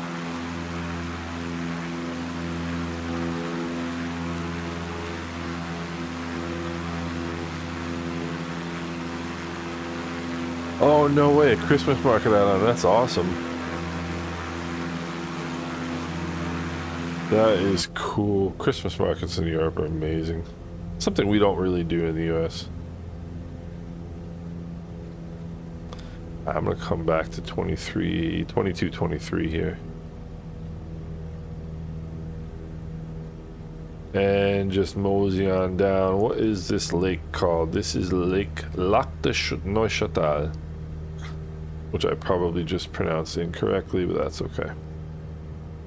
Oh, no way. Christmas market out on. That's awesome. That is cool. Christmas markets in Europe are amazing. Something we don't really do in the US. I'm gonna come back to 22, 23 here. And just mosey on down. What is this lake called? This is Lake Lac de Neuchâtel, which I probably just pronounced incorrectly, but that's okay.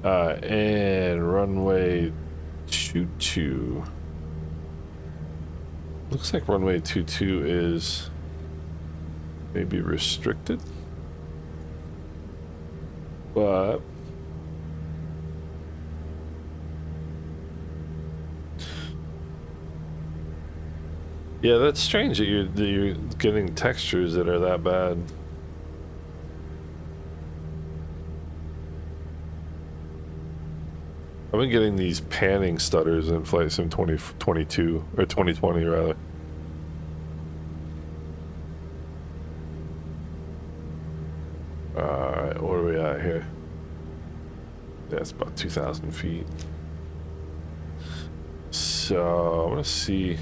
And runway 22. Looks like runway 22 is maybe restricted, but yeah, that's strange that you're getting textures that are that bad. I've been getting these panning stutters in Flight Sim 2022 or 2020 rather. Alright, what are we at here? That's about 2,000 feet. So I'm gonna see.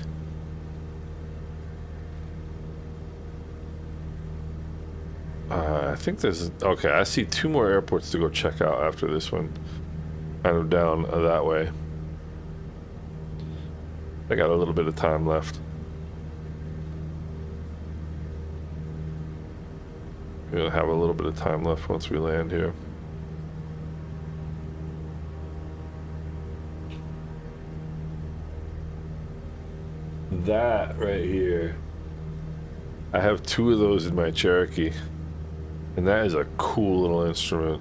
I think there's... Okay, I see 2 more airports to go check out after this one. Kind of down that way. I got a little bit of time left. We'll have a little bit of time left once we land here. That right here. I have 2 of those in my Cherokee. And that is a cool little instrument.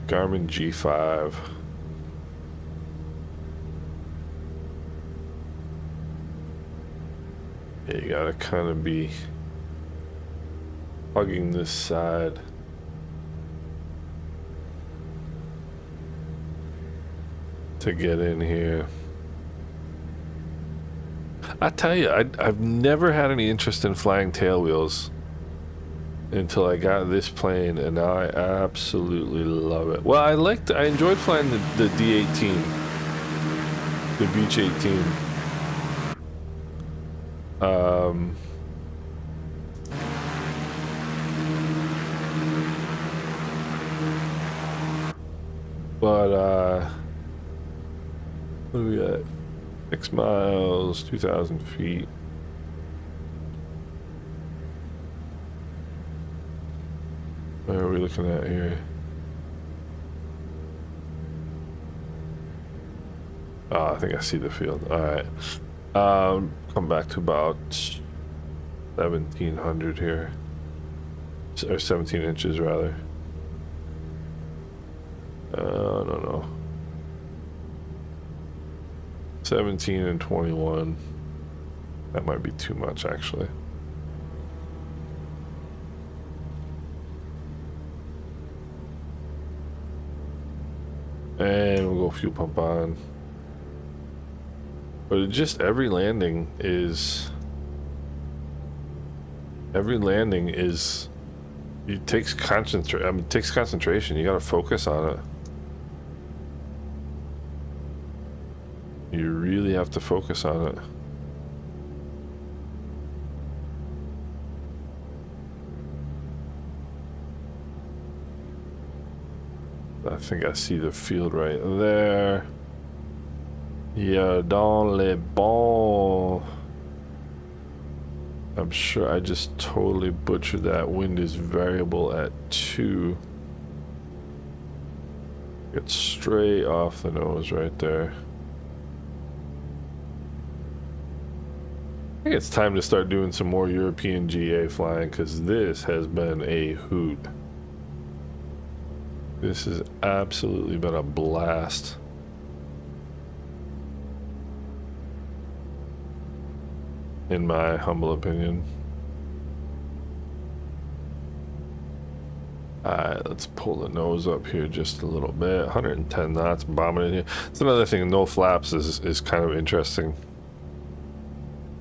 Garmin G5. Yeah, you gotta kind of be hugging this side. To get in here. I tell you, I've never had any interest in flying tail wheels until I got this plane, and now I absolutely love it. Well, I enjoyed flying the D18, the Beech 18. But what do we got? 6 miles, 2,000 feet. What are we looking at here? Oh, I think I see the field. All right. Come back to about 1,700 here. Or 17 inches, rather. I don't know. 17 and 21. That might be too much, actually. And we'll go fuel pump on. But it just every landing is it takes concentration. You gotta focus on it. You really have to focus on it. I think I see the field right there. Yeah, dans les bons. I'm sure I just totally butchered that. Wind is variable at 2. Get straight off the nose right there. I think it's time to start doing some more European GA flying, because this has been a hoot. This has absolutely been a blast. In my humble opinion. Alright, let's pull the nose up here just a little bit. 110 knots, bombing in here. It's another thing, no flaps is kind of interesting.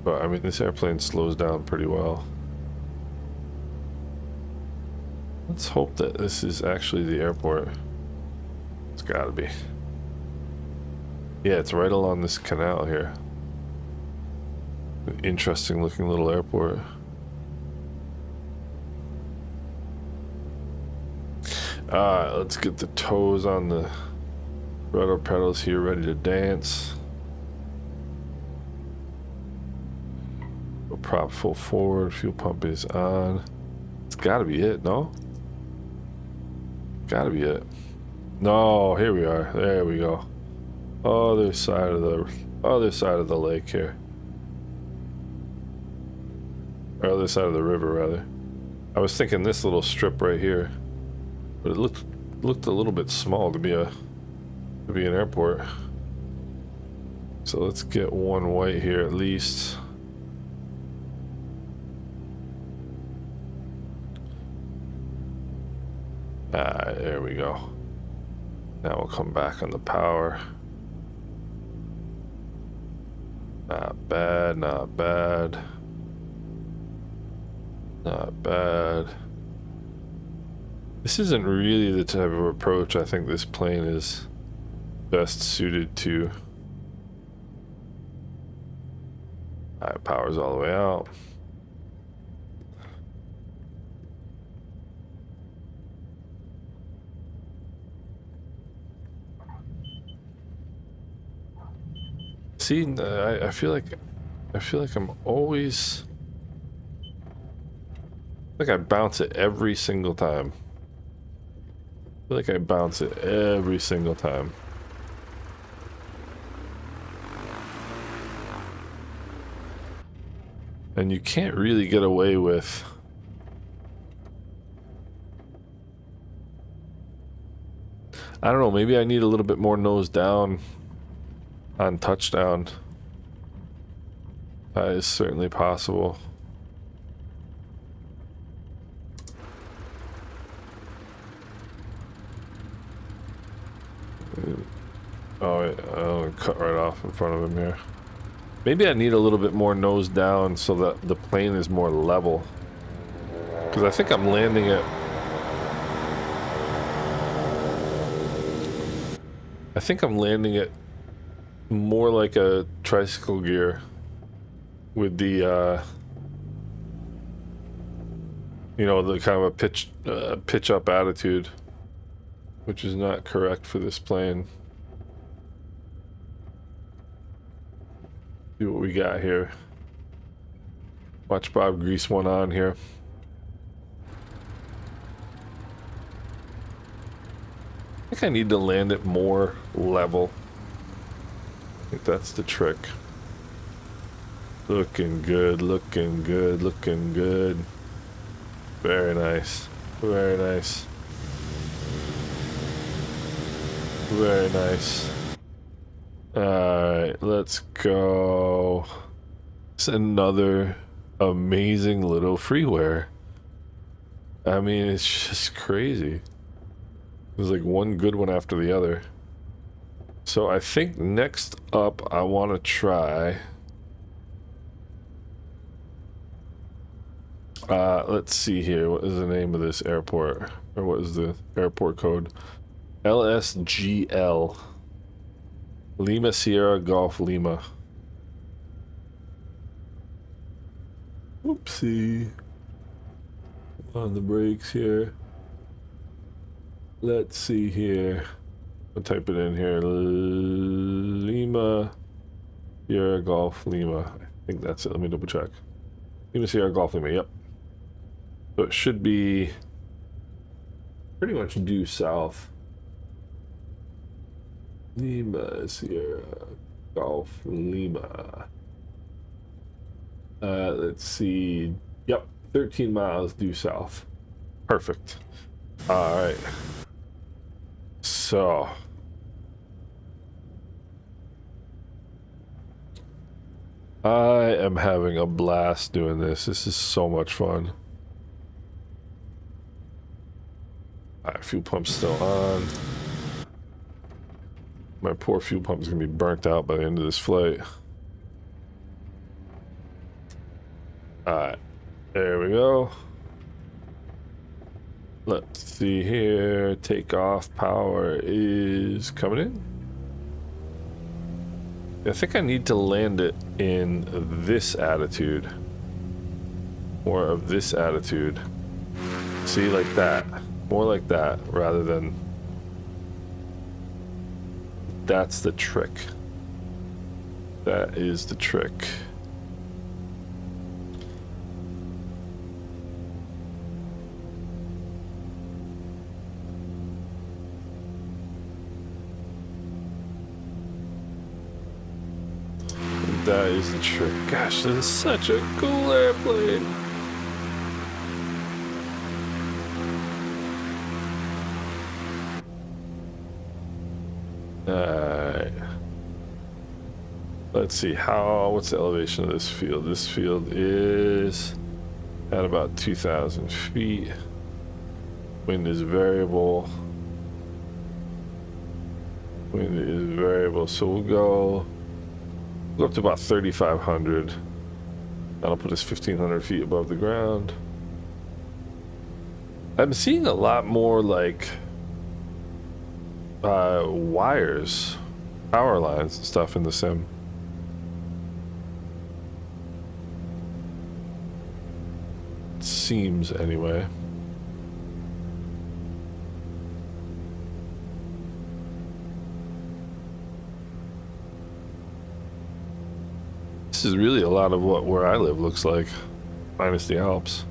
But I mean, this airplane slows down pretty well. Let's hope that this is actually the airport. It's gotta be. Yeah, it's right along this canal here. An interesting looking little airport. Alright, let's get the toes on the rudder pedals here, ready to dance. We'll prop full forward, fuel pump is on. It's gotta be it, no? Gotta be it. No, here we are. There we go. Other side of the lake here. Or other side of the river, rather. I was thinking this little strip right here, but it looked a little bit small to be an airport. So let's get one white here at least. There we go. Now we'll come back on the power. Not bad, not bad. Not bad. This isn't really the type of approach I think this plane is best suited to. All right, power's all the way out. See, I feel like I'm always like I bounce it every single time. I feel like I bounce it every single time. And you can't really get away with I don't know, maybe I need a little bit more nose down on touchdown. That is certainly possible. Oh, I'll cut right off in front of him here. Maybe I need a little bit more nose down so that the plane is more level. Because I think I'm landing it. I think I'm landing it more like a tricycle gear with the, you know, the kind of a pitch up attitude, which is not correct for this plane. See what we got here. Watch Bob grease one on here. I think I need to land it more level. I think that's the trick. Looking good, looking good, looking good. Very nice. Very nice. Very nice. Alright, let's go. It's another amazing little freeware. I mean, it's just crazy. There's like one good one after the other. So I think next up I want to try let's see here, what is the name of this airport, or what is the airport code? LSGL, Lima Sierra Golf Lima. Whoopsie on the brakes here. Let's see here. I'll type it in here. Lima Sierra Golf Lima. I think that's it. Let me double check. Lima Sierra Golf Lima. Yep. So it should be pretty much due south. Lima Sierra Golf Lima. Let's see. Yep. 13 miles due south. Perfect. All right. So I am having a blast doing this. This is so much fun. All right, fuel pump's still on. My poor fuel pump is gonna be burnt out by the end of this flight. All right, there we go. Let's see here. Takeoff power is coming in. I think I need to land it in this attitude. More of this attitude. See, like that. More like that rather than... That's the trick. That is the trick. That is the trick. Gosh, this is such a cool airplane. Alright. Let's see what's the elevation of this field? This field is at about 2,000 feet. Wind is variable. Wind is variable, so we'll go up to about 3,500. That'll put us 1,500 feet above the ground. I'm seeing a lot more like wires, power lines and stuff in the sim. seems anyway. This is really a lot of what where I live looks like, minus the Alps.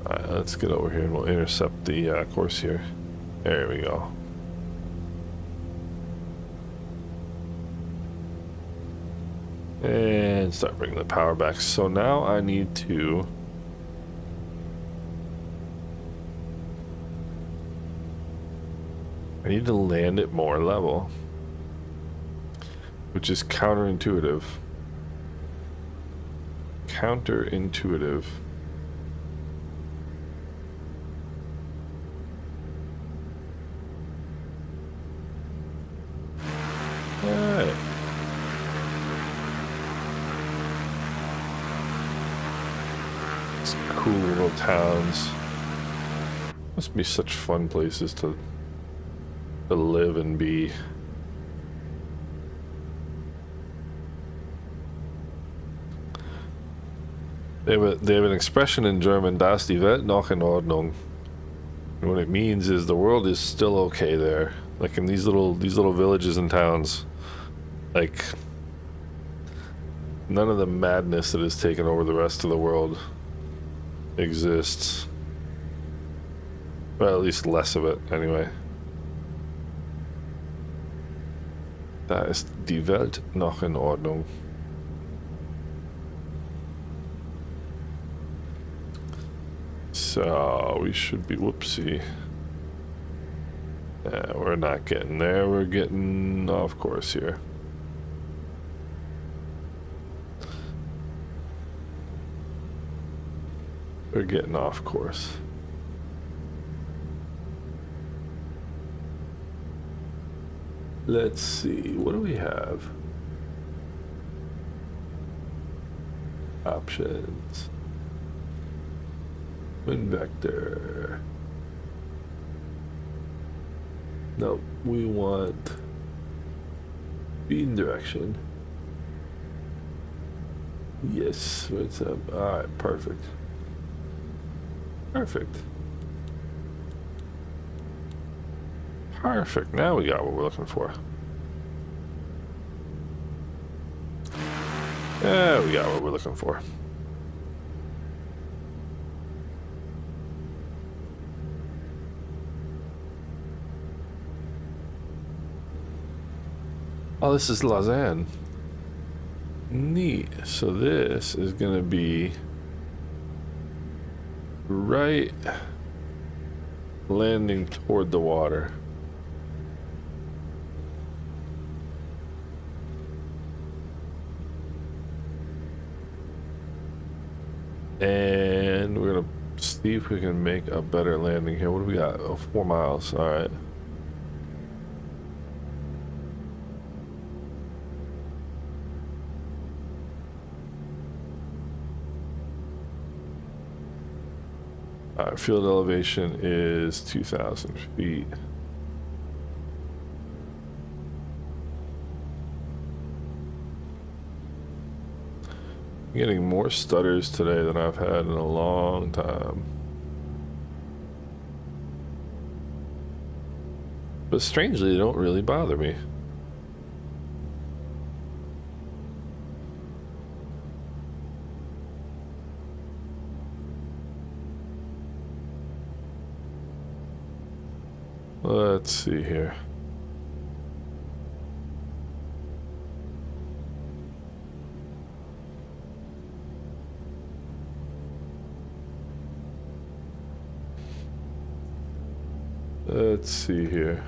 Alright, let's get over here and we'll intercept the course here. There we go. And start bringing the power back. So now I need to land it more level, which is counterintuitive. Counterintuitive. Alright. It's cool little towns. Must be such fun places to live and be. They have an expression in German, "Das die Welt noch in Ordnung." And what it means is the world is still okay there. Like in these little villages and towns. Like none of the madness that has taken over the rest of the world exists. Well, at least less of it anyway. Da ist die Welt noch in Ordnung. So we should be, whoopsie. Yeah, we're not getting there. We're getting off course here. We're getting off course. Let's see, what do we have? Options. Wind vector. No, we want beam direction. Yes, what's up? Alright, perfect. Perfect. Perfect. Now we got what we're looking for. Yeah, we got what we're looking for. Oh, this is Lausanne. Neat. So this is going to be right landing toward the water. And we're going to see if we can make a better landing here. What do we got? Oh, 4 miles. All right. Field elevation is 2,000 feet. I'm getting more stutters today than I've had in a long time. But strangely, they don't really bother me. Let's see here. Let's see here.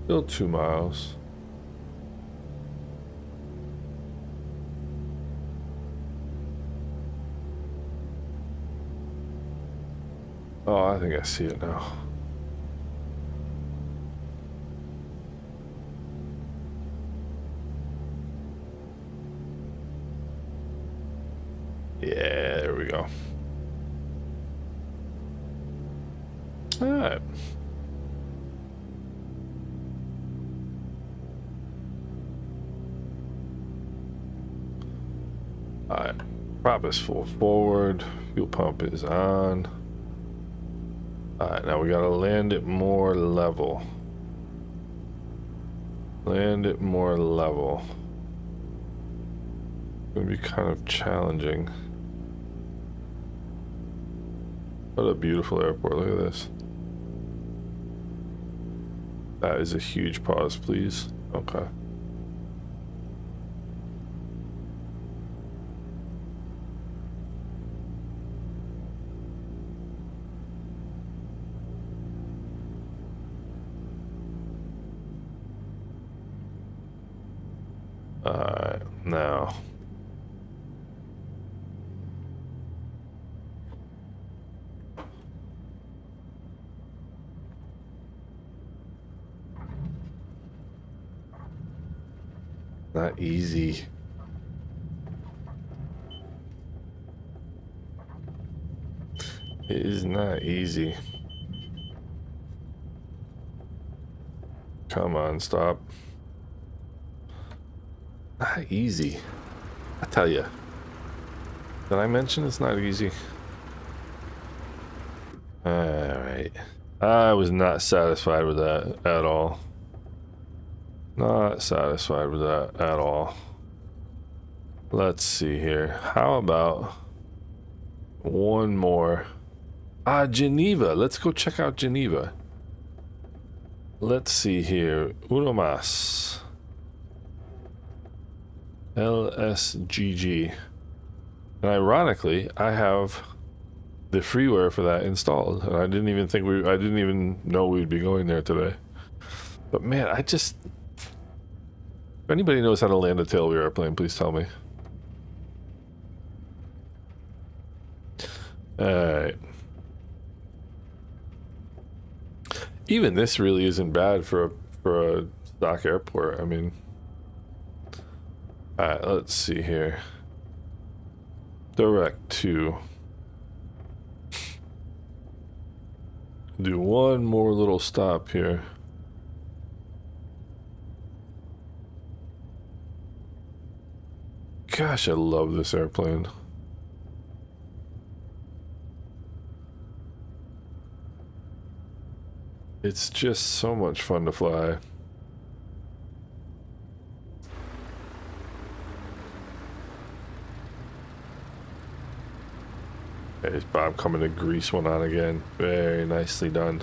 Still 2 miles. Oh, I think I see it now. Yeah, there we go. All right. All right. Prop is full forward. Fuel pump is on. All right. Now we gotta land it more level. Land it more level. It's gonna be kind of challenging. What a beautiful airport. Look at this. That is a huge pause, please. Okay. Alright, now. Not easy. It is not easy. Come on, stop. Not easy. I tell you. Did I mention it's not easy? Alright. I was not satisfied with that at all. Not satisfied with that at all. Let's see here. How about one more? Geneva. Let's go check out Geneva. Let's see here. Uno más. LSGG. And ironically, I have the freeware for that installed. And I didn't even know we'd be going there today. But man, if anybody knows how to land a tailwheel airplane, please tell me. Alright. Even this really isn't bad for a stock airport. I mean, alright, let's see here. Direct to do one more little stop here. Gosh, I love this airplane. It's just so much fun to fly. There's Bob coming to grease one on again. Very nicely done.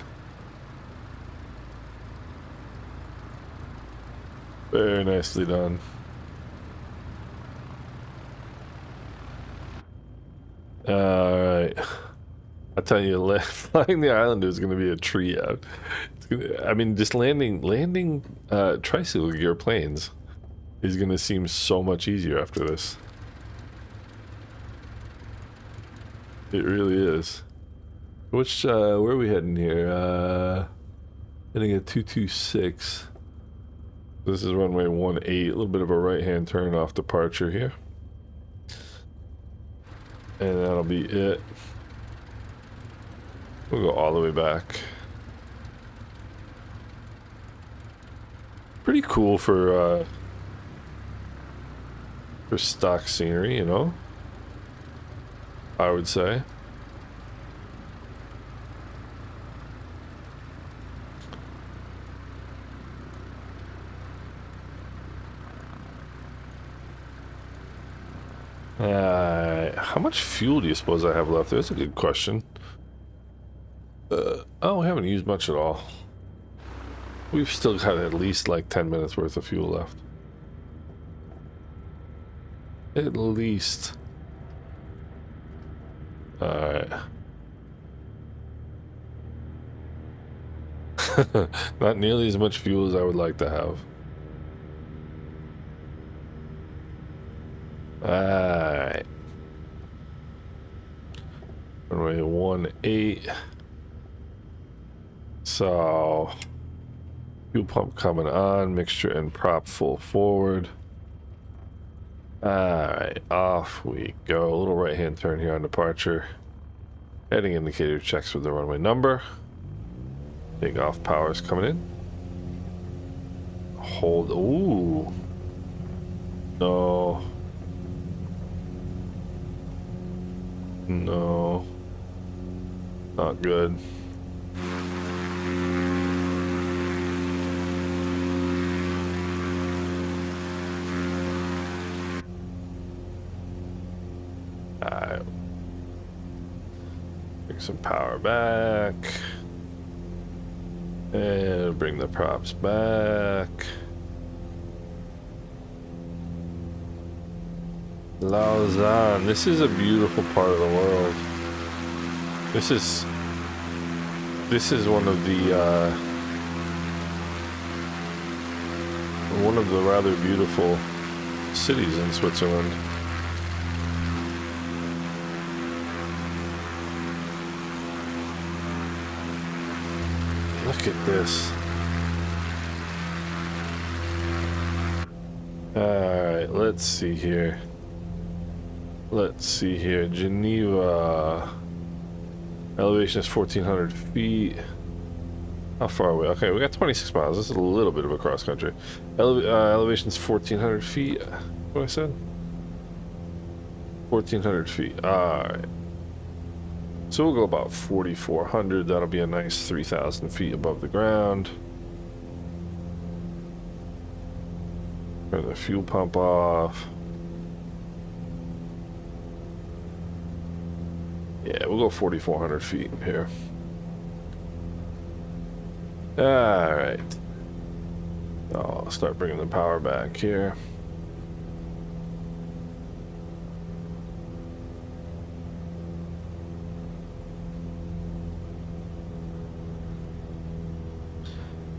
Very nicely done. Alright. I tell you, flying the Islander is going to be a treat. I mean, just landing tricycle gear planes is going to seem so much easier after this. It really is. Which, where are we heading here? Heading at 226. This is runway 18, a little bit of a right-hand turn off departure here. And that'll be it. We'll go all the way back. Pretty cool for stock scenery, you know? I would say. How much fuel do you suppose I have left? That's a good question. Oh, we haven't used much at all. We've still got at least like 10 minutes worth of fuel left. At least. Alright. Not nearly as much fuel as I would like to have. Alright. Runway 18. So, fuel pump coming on, mixture and prop full forward. Alright, off we go. A little right hand turn here on departure. Heading indicator checks with the runway number. Takeoff power is coming in. Hold. Ooh. No. No. Not good. Alright. Bring some power back. And bring the props back. Lausanne. This is a beautiful part of the world. This is one of the rather beautiful cities in Switzerland. Look at this. Alright, let's see here. Geneva. Elevation is 1,400 feet. How far away? Okay, we got 26 miles. This is a little bit of a cross country. Elevation is 1,400 feet. What I said? 1,400 feet. Alright. So we'll go about 4,400. That'll be a nice 3,000 feet above the ground. Turn the fuel pump off. Yeah, we'll go 4,400 feet here. Alright. I'll start bringing the power back here.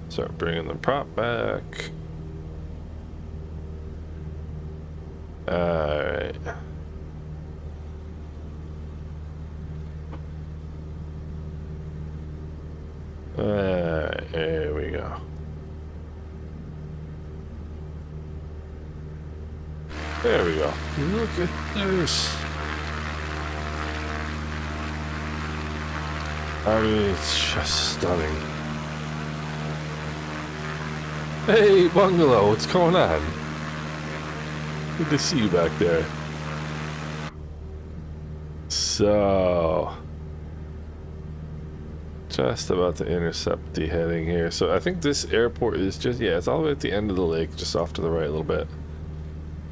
Start bringing the prop back. Alright. There we go. There we go. Look at this. I mean, it's just stunning. Hey, Bungalow, what's going on? Good to see you back there. So, just about to intercept the heading here. So I think this airport is just, yeah, it's all the way at the end of the lake, just off to the right a little bit.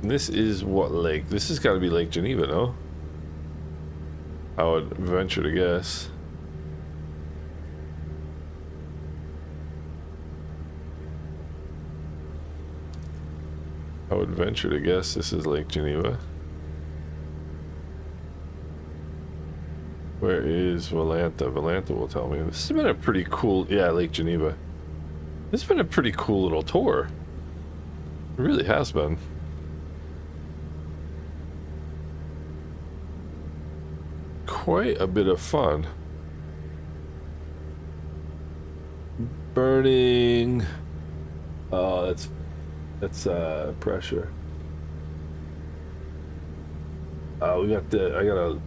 And this is what lake? This has got to be Lake Geneva, no? I would venture to guess. I would venture to guess this is Lake Geneva. Where is Valanta? Valanta will tell me. This has been a pretty cool... Yeah, Lake Geneva. This has been a pretty cool little tour. It really has been. Quite a bit of fun. Burning. Oh, that's pressure. We got the... I gotta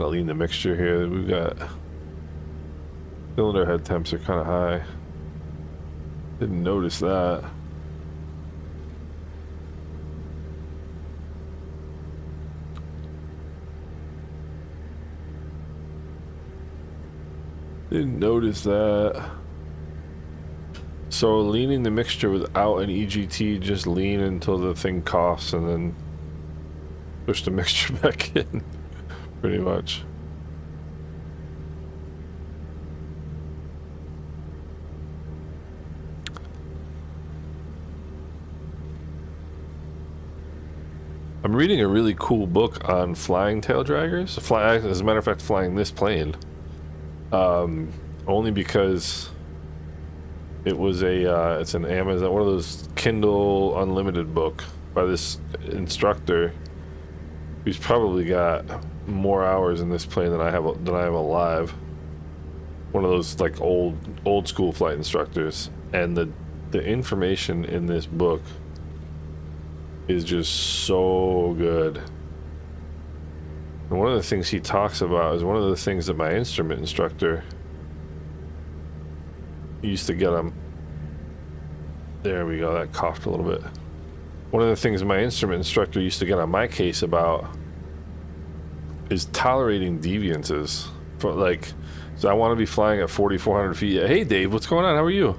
lean the mixture here. We've got cylinder head temps are kind of high. Didn't notice that. Didn't notice that. So leaning the mixture without an EGT, just lean until the thing coughs and then push the mixture back in. Pretty much. I'm reading a really cool book on flying tail draggers. As a matter of fact, flying this plane. Only because it was it's an Amazon, one of those Kindle Unlimited book by this instructor who's probably got more hours in this plane than I have alive. One of those like old school flight instructors, and the information in this book is just so good. And one of the things he talks about is one of the things that my instrument instructor used to get them. There we go, that coughed a little bit. One of the things my instrument instructor used to get on my case about is tolerating deviances. For like, so I want to be flying at 4,400 feet. Hey Dave, what's going on? How are you?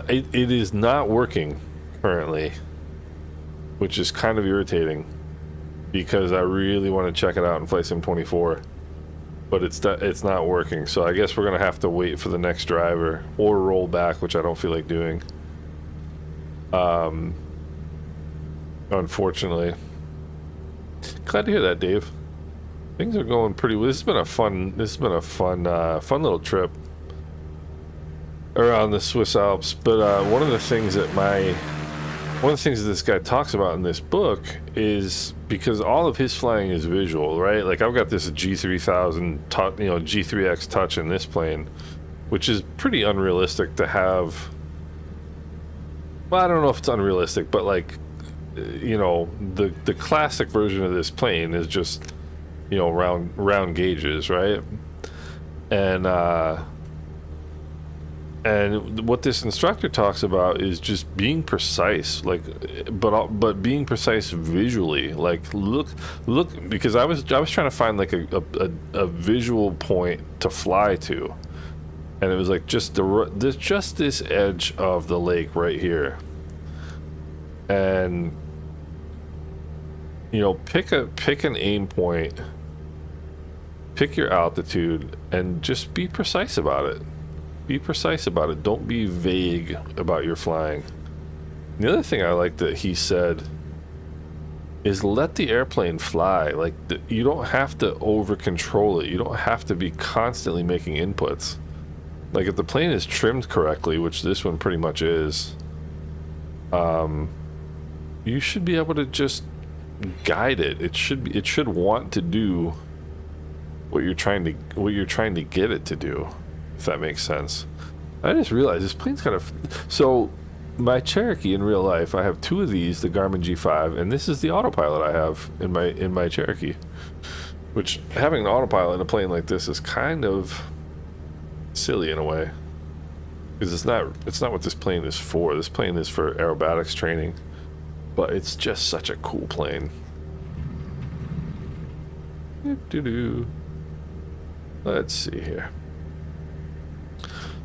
It is not working currently, which is kind of irritating because I really want to check it out in Flight Sim 24. But it's not working, so I guess we're gonna have to wait for the next driver or roll back, which I don't feel like doing. Unfortunately. Glad to hear that, Dave. Things are going pretty well. This has been a fun little trip around the Swiss Alps. But one of the things that this guy talks about in this book is, because all of his flying is visual, right? Like I've got this G3000 G3X touch in this plane, which is pretty unrealistic to have. Well, I don't know if it's unrealistic, but like, you know, the classic version of this plane is just, you know, round gauges, right? And what this instructor talks about is just being precise, like, but being precise visually. Like, look, because I was trying to find like a visual point to fly to, and it was like just this edge of the lake right here, and you know, pick an aim point, pick your altitude, and just be precise about it. Be precise about it. Don't be vague about your flying. The other thing I like that he said is let the airplane fly. Like, you don't have to over control it. You don't have to be constantly making inputs. Like, if the plane is trimmed correctly, which this one pretty much is, you should be able to just guide it. It should want to do what you're trying to get it to do. If that makes sense. I just realized this plane's kind of... So, my Cherokee in real life, I have two of these, the Garmin G5, and this is the autopilot I have in my Cherokee. Which, having an autopilot in a plane like this is kind of silly in a way. Because it's not what this plane is for. This plane is for aerobatics training. But it's just such a cool plane. Let's see here.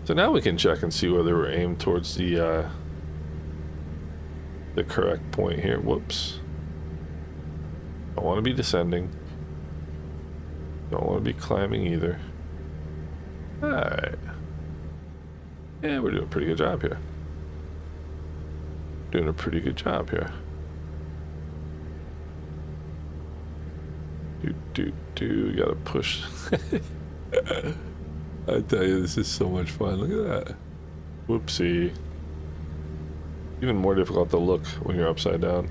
So now we can check and see whether we're aimed towards the correct point here. Whoops. Don't want to be descending. Don't want to be climbing either. Alright. Yeah, we're doing a pretty good job here. Doing a pretty good job here. Gotta push. I tell you, this is so much fun. Look at that. Whoopsie. Even more difficult to look when you're upside down.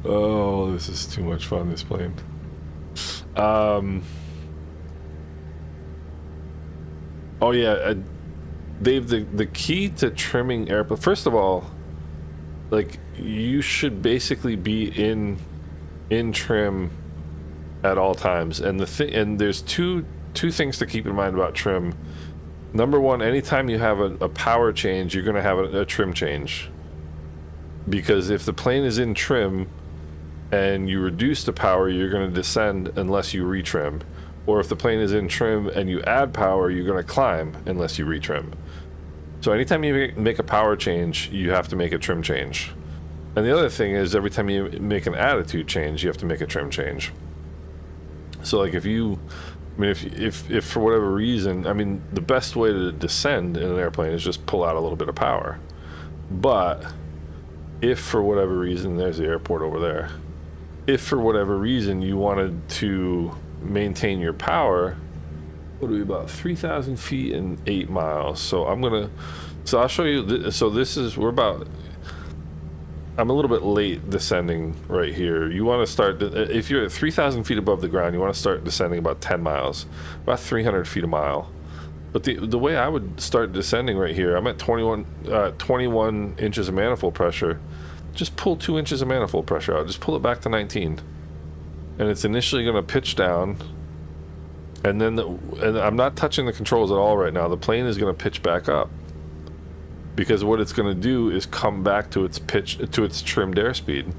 Oh, this is too much fun, this plane. Oh yeah, Dave, the key to trimming airplane, first of all, like, you should basically be in trim at all times. And there's two things to keep in mind about trim. Number one, anytime you have a power change, you're going to have a trim change. Because if the plane is in trim and you reduce the power, you're going to descend unless you retrim. Or if the plane is in trim and you add power, you're going to climb unless you retrim. So anytime you make a power change, you have to make a trim change. And the other thing is, every time you make an attitude change, you have to make a trim change. So like, if for whatever reason, I mean, the best way to descend in an airplane is just pull out a little bit of power. But if for whatever reason, there's the airport over there, if for whatever reason you wanted to maintain your power, what are we, about 3,000 feet and 8 miles? So I'll show you. So I'm a little bit late descending right here. You want to start, if you're at 3,000 feet above the ground, you want to start descending about 10 miles, about 300 feet a mile. But the way I would start descending right here, I'm at 21 inches of manifold pressure. Just pull 2 inches of manifold pressure out. Just pull it back to 19. And it's initially going to pitch down. And then and I'm not touching the controls at all right now. The plane is going to pitch back up. Because what it's going to do is come back to its trimmed airspeed.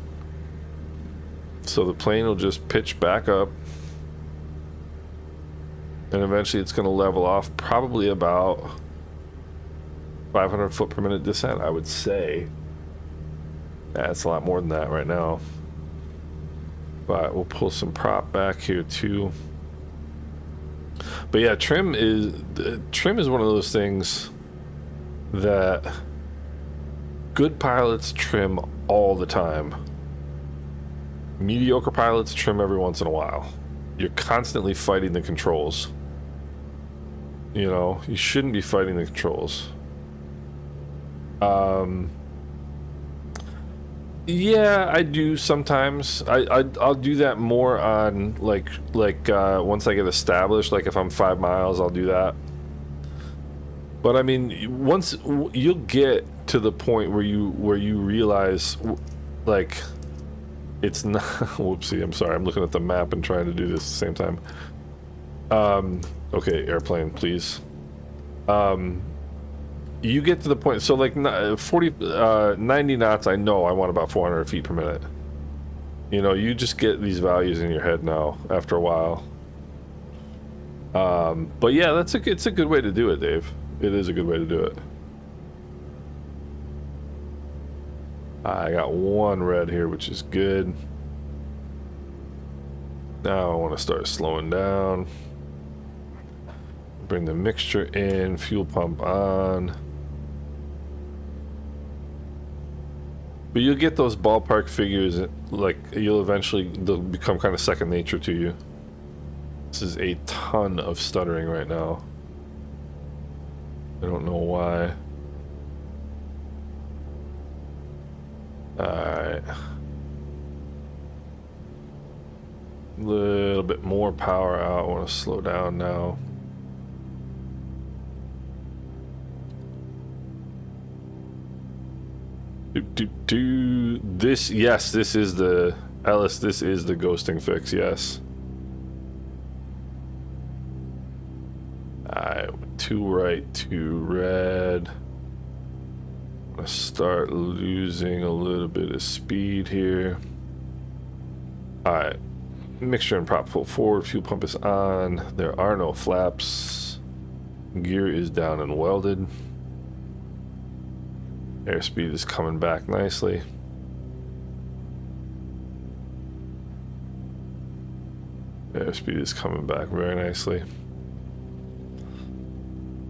So the plane will just pitch back up. And eventually it's going to level off probably about 500 foot per minute descent, I would say. That's a lot more than that right now. But we'll pull some prop back here too. But yeah, trim is one of those things that good pilots trim all the time. Mediocre pilots trim every once in a while. You're constantly fighting the controls. You know, you shouldn't be fighting the controls. Yeah, I do sometimes. I'll do that more on like once I get established. Like if I'm 5 miles, I'll do that. But I mean, once you'll get to the point where you realize, like, it's not. Whoopsie! I'm sorry. I'm looking at the map and trying to do this at the same time. Okay, airplane, please. You get to the point, so like 90 knots, I know I want about 400 feet per minute. You know, you just get these values in your head now after a while. But yeah, it's a good way to do it, Dave. It is a good way to do it. I got one red here, which is good. Now I want to start slowing down. Bring the mixture in, fuel pump on. But you'll get those ballpark figures, like they'll become kind of second nature to you. This is a ton of stuttering right now. I don't know why. Alright. A little bit more power out. I want to slow down now. This, yes, this is the this is the ghosting fix, yes. Alright, 2 right, 2 red. I'm gonna start losing a little bit of speed here. Alright, mixture and prop full forward, fuel pump is on. There are no flaps. Gear is down and welded. Airspeed is coming back nicely. Airspeed is coming back very nicely.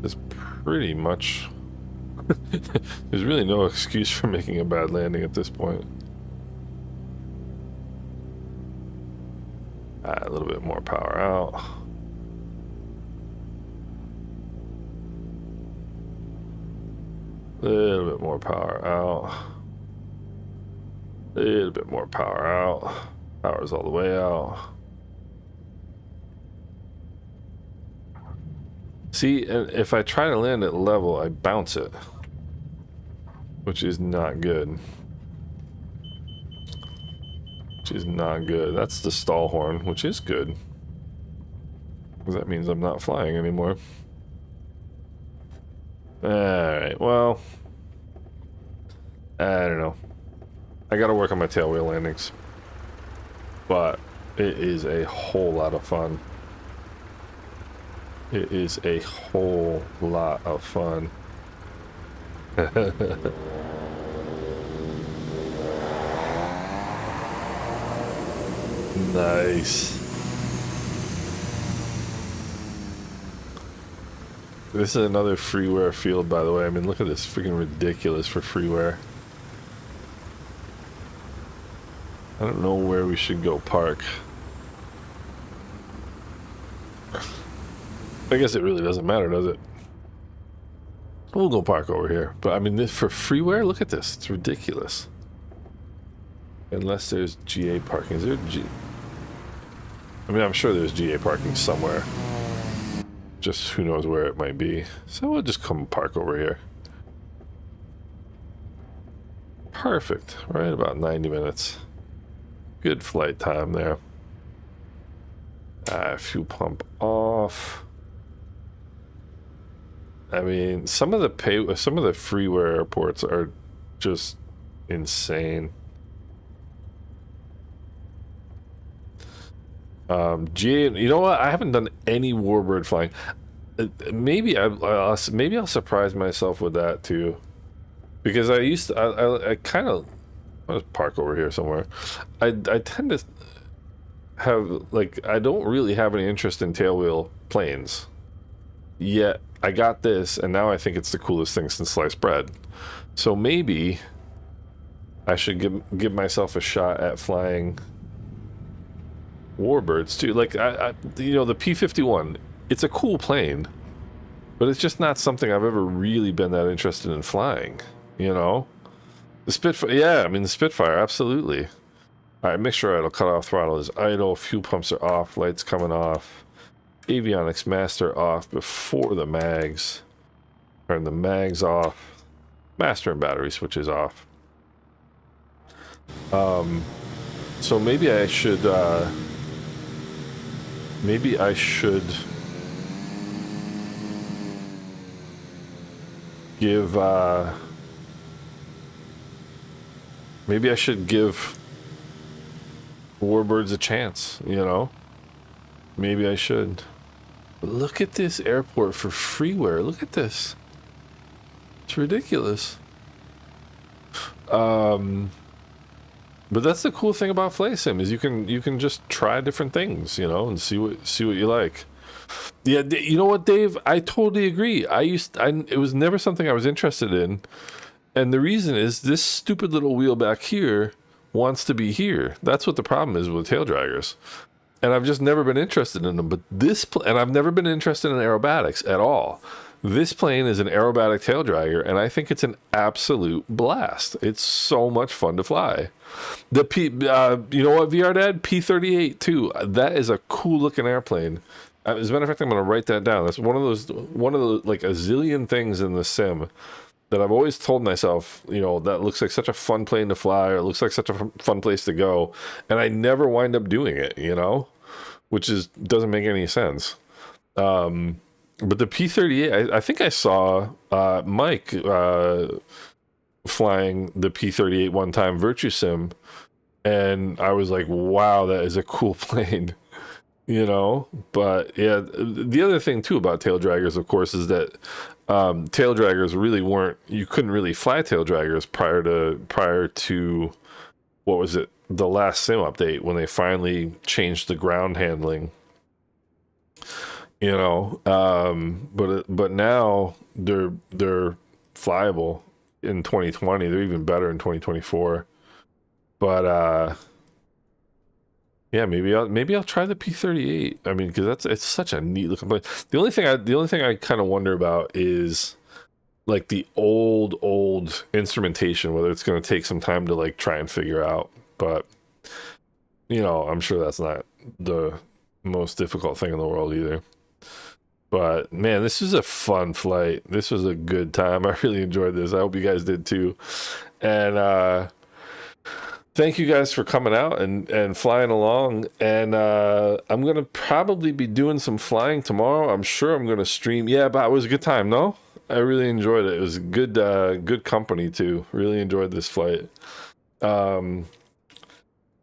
It's pretty much... There's really no excuse for making a bad landing at this point. A little bit more power out. A little bit more power out. A little bit more power out. Power's all the way out. See, and if I try to land at level, I bounce it, which is not good. Which is not good. That's the stall horn, which is good, because that means I'm not flying anymore. Alright, well, I don't know. I gotta work on my tail wheel landings, but it is a whole lot of fun. It is a whole lot of fun. Nice. This is another freeware field, by the way. I mean, look at this, freaking ridiculous for freeware. I don't know where we should go park. I guess it really doesn't matter, does it? We'll go park over here. But I mean, this for freeware, look at this. It's ridiculous. Unless there's GA parking. Is there I mean, I'm sure there's GA parking somewhere. Just who knows where it might be. So we'll just come park over here. Perfect. Right about 90 minutes. Good flight time there. Fuel pump off. I mean, some of the freeware airports are just insane. You know what? I haven't done any warbird flying. Maybe I'll surprise myself with that too, because I kind of, let's park over here somewhere. I tend to have, like, I don't really have any interest in tailwheel planes, yet I got this, and now I think it's the coolest thing since sliced bread. So maybe I should give myself a shot at flying warbirds too. Like, you know, the P-51, it's a cool plane, but it's just not something I've ever really been that interested in flying, you know? The Spitfire, yeah, I mean, the Spitfire, absolutely. All right, make sure idle, cut off, throttle is idle, fuel pumps are off, lights coming off, avionics master off before the mags. Turn the mags off, master and battery switches off. So maybe I should give warbirds a chance, you know? Maybe I should. Look at this airport for freeware. Look at this. It's ridiculous. But that's the cool thing about FlightSim, is you can just try different things, you know, and see what you like. Yeah, you know what, Dave? I totally agree. It was never something I was interested in, and the reason is this stupid little wheel back here wants to be here. That's what the problem is with tail draggers, and I've just never been interested in them. But and I've never been interested in aerobatics at all. This plane is an aerobatic tail dragger, and I think it's an absolute blast. It's so much fun to fly. The you know what, VR Dad? P-38 too. That is a cool looking airplane. As a matter of fact, I'm going to write that down. That's one of the like a zillion things in the sim that I've always told myself, you know, that looks like such a fun plane to fly, or it looks like such a fun place to go, and I never wind up doing it, you know, which doesn't make any sense. But the P-38, I think I saw Mike flying the P-38 one time, Virtue Sim, and I was like, wow, that is a cool plane, you know? But yeah, the other thing too about tail draggers, of course, is that tail draggers really you couldn't really fly tail draggers prior to what was it, the last sim update, when they finally changed the ground handling. You know, but now they're flyable in 2020. They're even better in 2024. But yeah, maybe I'll try the P-38. I mean, because it's such a neat looking plane. The only thing I kind of wonder about is like the old instrumentation, whether it's going to take some time to like try and figure out. But you know, I'm sure that's not the most difficult thing in the world either. But man, this was a fun flight. This was a good time. I really enjoyed this. I hope you guys did too. And thank you guys for coming out and flying along. And I'm gonna probably be doing some flying tomorrow. I'm sure I'm gonna stream. Yeah, but it was a good time. No, I really enjoyed it. It was good company too. Really enjoyed this flight.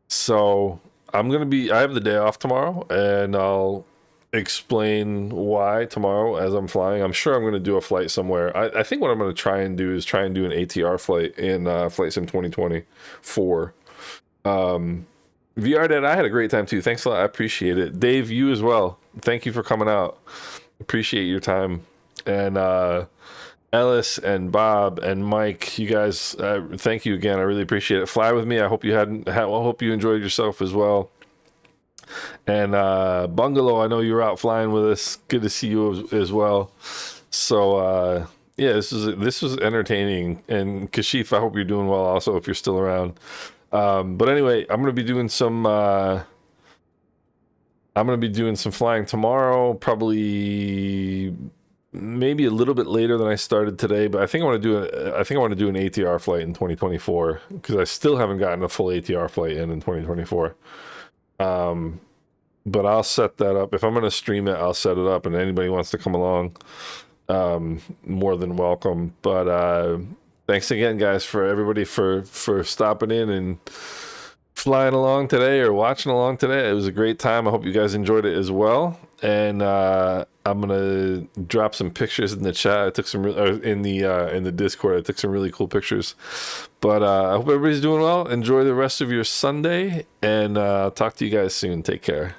So I have the day off tomorrow, and I'll explain why tomorrow as I'm flying. I'm sure I'm going to do a flight somewhere. I think what I'm going to try and do an ATR flight in FlightSim 2024. VR Dad, I had a great time too. Thanks a lot. I appreciate it. Dave, you as well. Thank you for coming out. Appreciate your time. And Ellis and Bob and Mike, you guys, thank you again. I really appreciate it. Fly with me. I hope you enjoyed yourself as well. And Bungalow, I know you were out flying with us. Good to see you as well. So yeah, this was entertaining. And Kashif, I hope you're doing well also, if you're still around. But anyway, I'm going to be doing some I'm going to be doing some flying tomorrow, probably maybe a little bit later than I started today, but I think I want to do an ATR flight in 2024 because I still haven't gotten a full ATR flight in 2024. But I'll set that up. If I'm going to stream it, I'll set it up, and anybody wants to come along, more than welcome. But thanks again, guys, for everybody for stopping in and flying along today or watching along today. It was a great time. I hope you guys enjoyed it as well. And I'm gonna drop some pictures in the chat. I took some in the Discord. I took some really cool pictures. But I hope everybody's doing well. Enjoy the rest of your Sunday, and I'll talk to you guys soon. Take care.